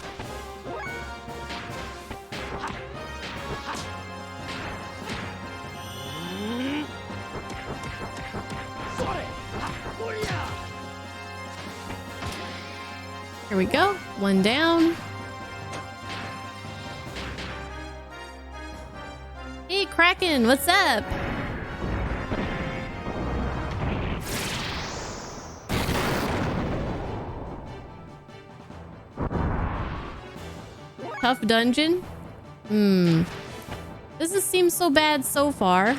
Here we go. One down. Hey, Kraken, what's up? Tough dungeon? Doesn't seem so bad so far.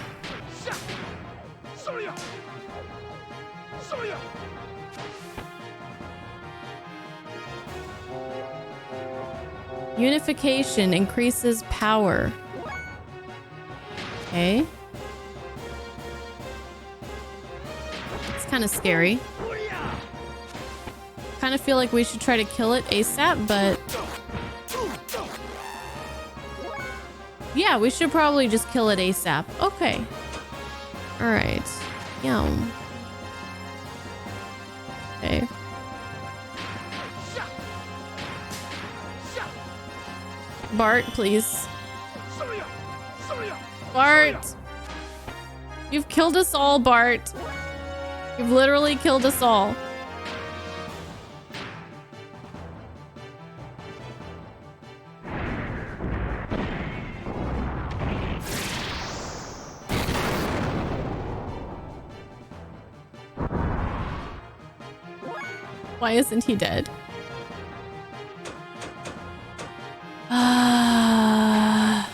Unification increases power. Okay. It's kind of scary. Kind of feel like we should try to kill it ASAP, but yeah, we should probably just kill it ASAP. Okay. All right. Yum. Okay. Bart, please. Bart! You've killed us all, Bart. You've literally killed us all. Why isn't he dead? Ah.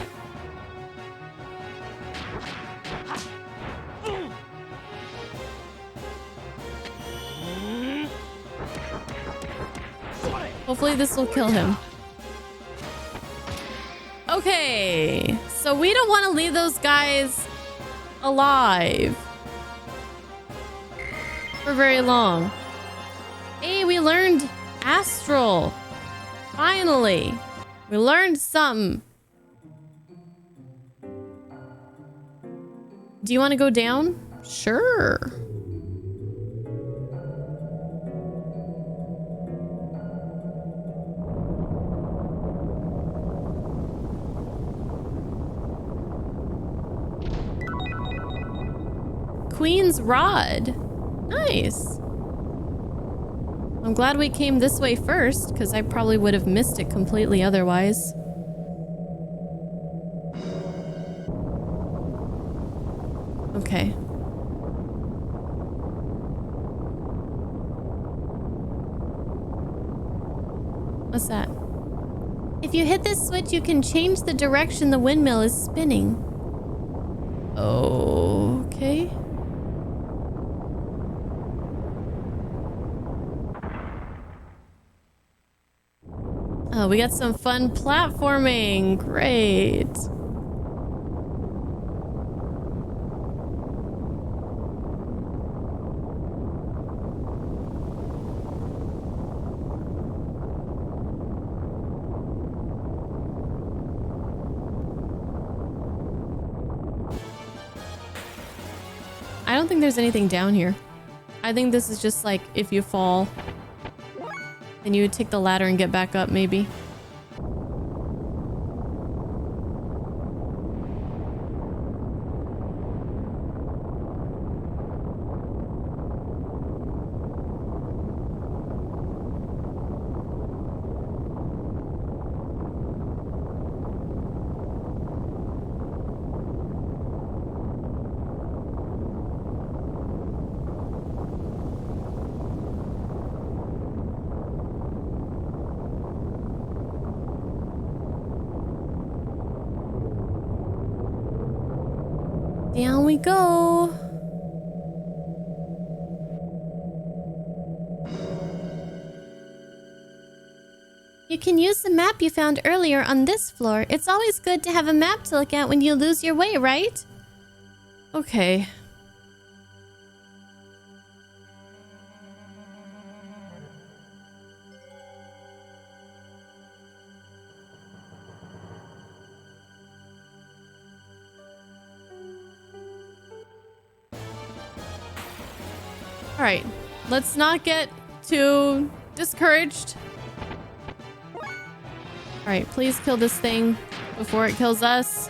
Hopefully this will kill him. Okay, so we don't want to leave those guys alive for very long. Hey, we learned Astral. Finally. We learned something. Do you want to go down? Sure. Queen's Rod. Nice. I'm glad we came this way first, because I probably would have missed it completely otherwise. Okay. What's that? If you hit this switch, you can change the direction the windmill is spinning. Okay. Oh, we got some fun platforming. Great. I don't think there's anything down here. I think this is just like if you fall, then you would take the ladder and get back up, maybe. Down we go. You can use the map you found earlier on this floor. It's always good to have a map to look at when you lose your way, right? Okay. All right, let's not get too discouraged. All right, please kill this thing before it kills us.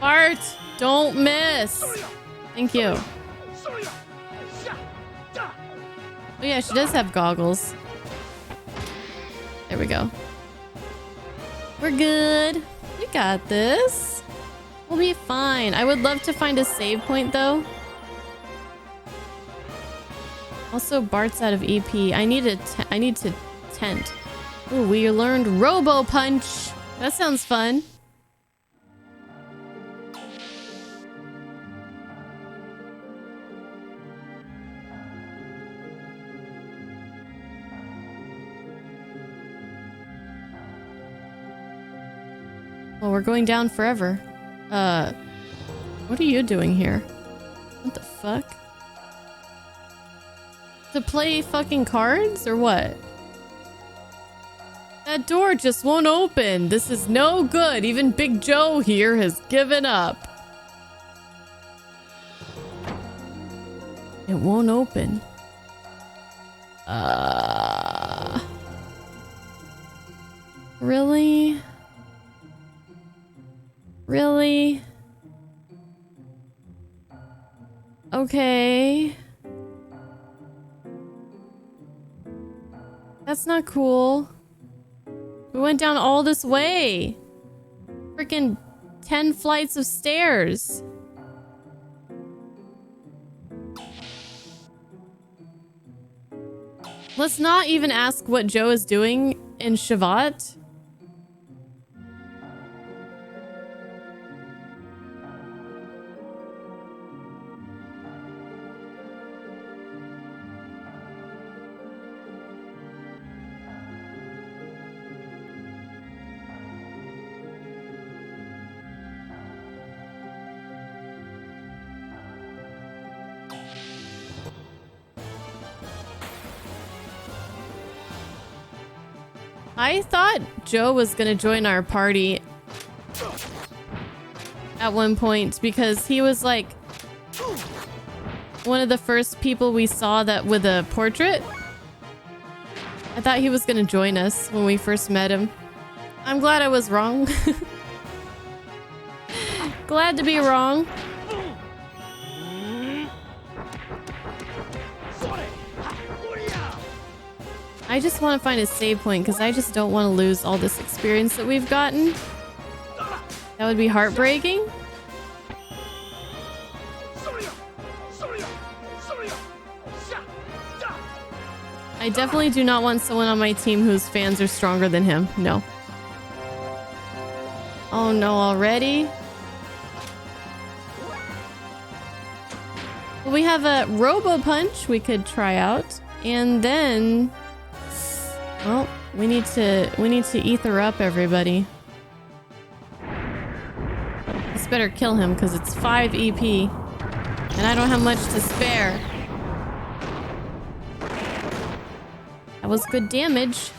Bart, don't miss. Thank you. Oh yeah, she does have goggles. There we go. We're good. We got this. We'll be fine. I would love to find a save point though. Also, Bart's out of EP. I need to tent. Ooh, we learned Robo Punch. That sounds fun. Well, we're going down forever. What are you doing here? What the fuck? To play fucking cards or what? That door just won't open. This is no good. Even Big Joe here has given up. It won't open. Really? Really? Okay. That's not cool. We went down all this way. Freaking 10 flights of stairs. Let's not even ask what Joe is doing in Shavat. I thought Joe was gonna join our party at one point because he was like one of the first people we saw that with a portrait. I thought he was gonna join us when we first met him. I'm glad I was wrong. Glad to be wrong. I just want to find a save point because I just don't want to lose all this experience that we've gotten. That would be heartbreaking. I definitely do not want someone on my team whose fans are stronger than him. No. Oh no, already? Well, we have a Robo Punch we could try out. And then... well, we need to ether up everybody. This better kill him because it's 5 EP. And I don't have much to spare. That was good damage.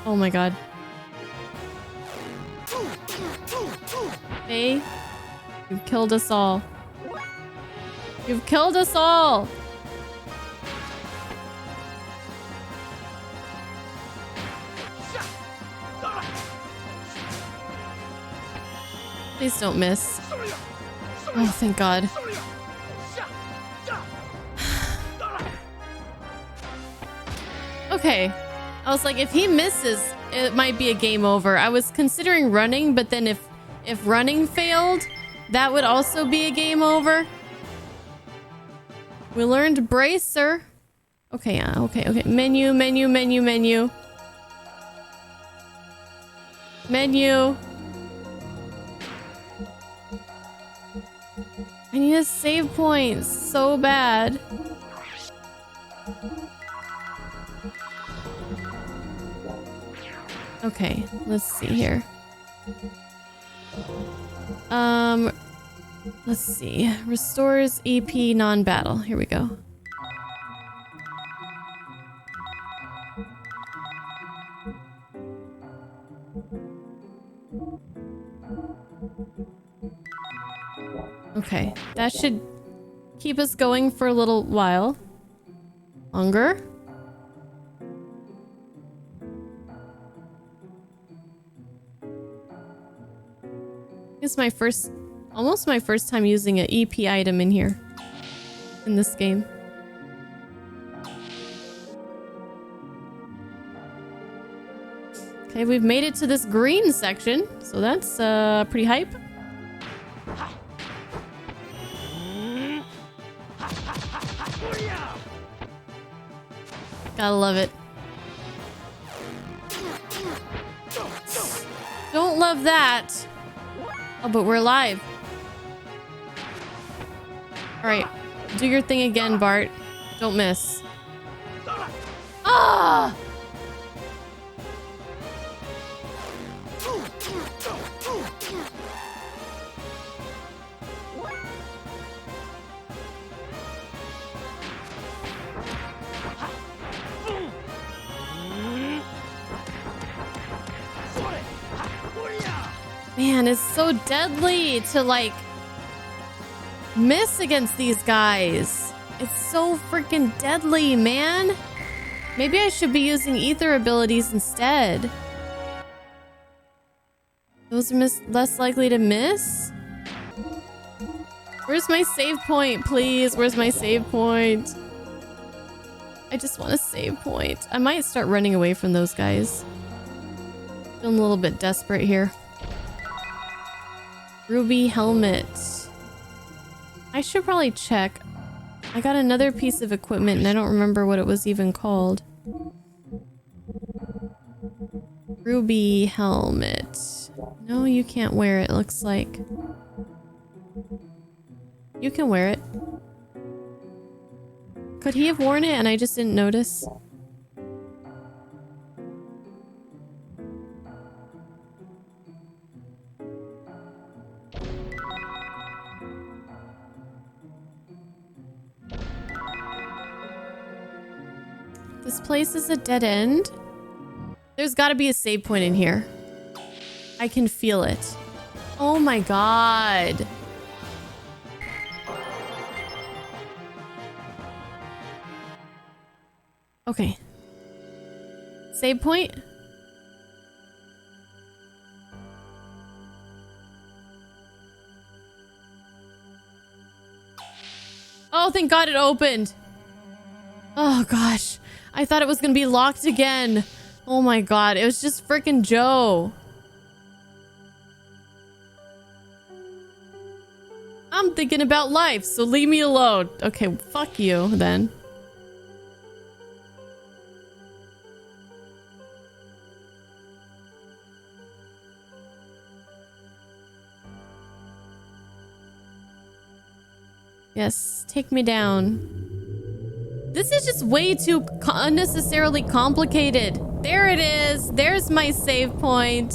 Oh my god. Hey, you've killed us all. You've killed us all! Please don't miss. Oh, thank God. Okay. I was like, if he misses, it might be a game over. I was considering running, but then if running failed, that would also be a game over. We learned Bracer. Okay, okay. Menu. Menu. I need a save point so bad. Okay, let's see here. Let's see. Restores EP non-battle. Here we go. Okay, that should keep us going for a little while longer. It's my almost my first time using an EP item in here, in this game. Okay, we've made it to this green section, so that's pretty hype. Gotta love it. Don't love that. Oh, but we're alive. Alright. Do your thing again, Bart. Don't miss. Ah! Man, it's so deadly to, like, miss against these guys. It's so freaking deadly, man. Maybe I should be using ether abilities instead. Those are less likely to miss? Where's my save point, please? Where's my save point? I just want a save point. I might start running away from those guys. Feeling a little bit desperate here. Ruby helmet. I should probably check. I got another piece of equipment and I don't remember what it was even called. Ruby helmet. No, you can't wear it, looks like. You can wear it. Could he have worn it and I just didn't notice? This place is a dead end. There's got to be a save point in here. I can feel it. Oh my god. Okay. Save point? Oh, thank god it opened. Oh gosh. I thought it was gonna be locked again. Oh my god, it was just freaking Joe. I'm thinking about life, so leave me alone. Okay, fuck you then. Yes, take me down. This is just way too unnecessarily complicated. There it is. There's my save point.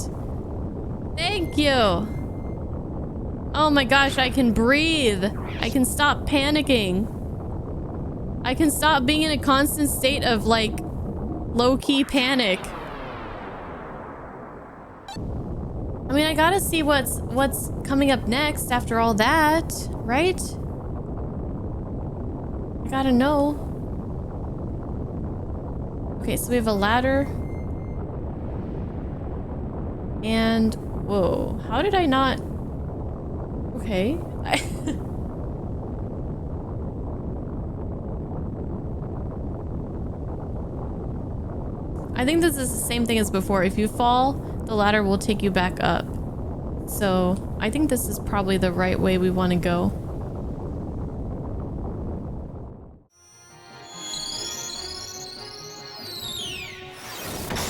Thank you. Oh my gosh, I can breathe. I can stop panicking. I can stop being in a constant state of like low-key panic. I mean, I gotta see what's coming up next after all that, right? I gotta know. Okay, so we have a ladder. And whoa, how did I not? Okay. I think this is the same thing as before. If you fall, the ladder will take you back up. So I think this is probably the right way we want to go.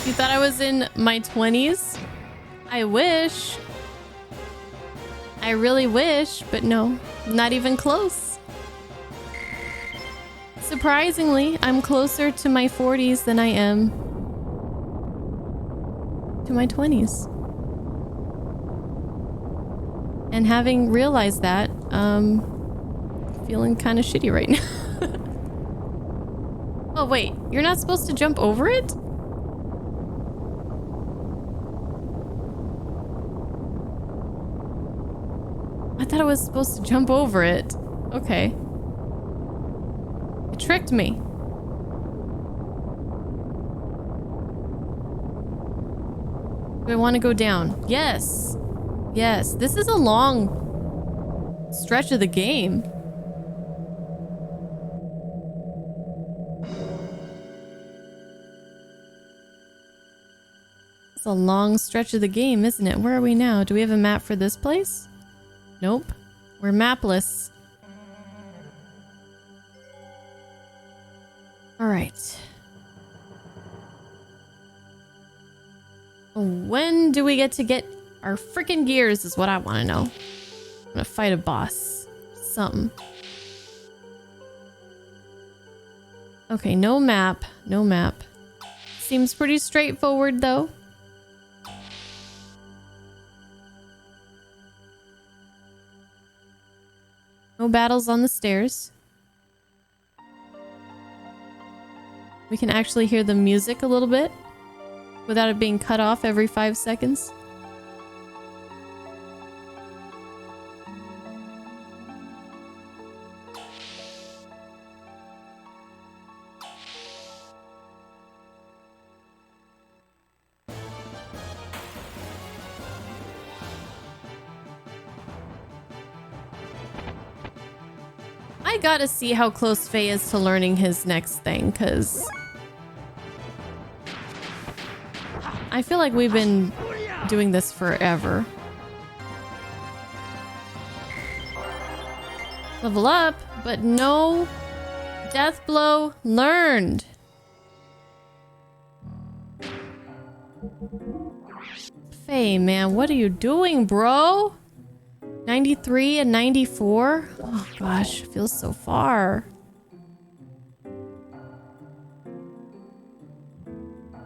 You thought I was in my 20s? I wish. I really wish, but no, not even close. Surprisingly, I'm closer to my 40s than I am to my 20s. And having realized that, feeling kind of shitty right now. Oh wait, you're not supposed to jump over it? I thought I was supposed to jump over it. Okay. It tricked me. Do I want to go down? Yes. Yes. This is a long stretch of the game. It's a long stretch of the game, isn't it? Where are we now? Do we have a map for this place? Nope. We're mapless. Alright. When do we get our freaking gears is what I want to know. I'm gonna fight a boss. Something. Okay, no map. No map. Seems pretty straightforward though. No battles on the stairs. We can actually hear the music a little bit without it being cut off every 5 seconds. I gotta see how close Faye is to learning his next thing, because I feel like we've been doing this forever. Level up, but no death blow learned. Faye, man, what are you doing, bro? 93 and 94? Oh gosh, feels so far.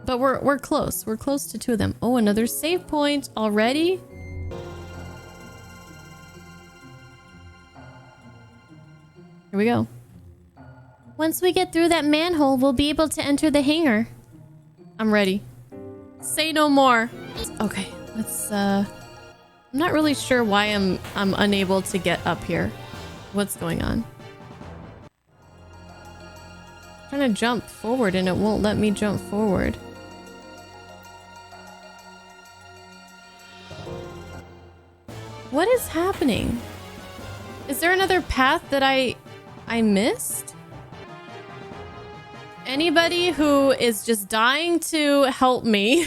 But we're close. We're close to 2 of them. Oh, another save point already? Here we go. Once we get through that manhole, we'll be able to enter the hangar. I'm ready. Say no more. Okay, let's I'm not really sure why I'm unable to get up here. What's going on? I'm trying to jump forward and it won't let me jump forward. What is happening? Is there another path that I missed? Anybody who is just dying to help me,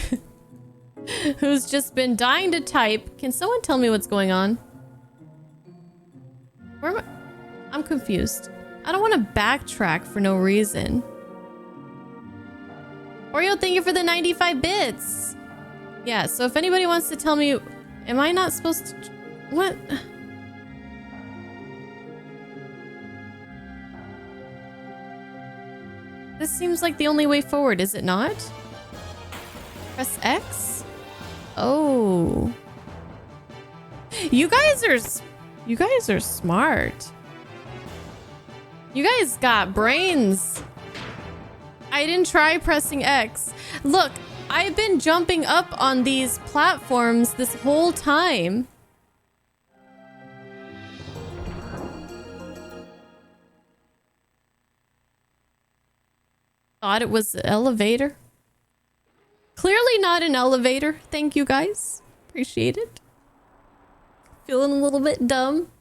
who's just been dying to type, can someone tell me what's going on? Where am I'm confused. I don't want to backtrack for no reason. Oreo, thank you for the 95 bits. Yeah, so if anybody wants to tell me, am I not supposed to... What? This seems like the only way forward, is it not? Press X? Oh. You guys are smart. You guys got brains. I didn't try pressing X. Look, I've been jumping up on these platforms this whole time. Thought it was an elevator. Clearly not an elevator. Thank you guys. Appreciate it. Feeling a little bit dumb.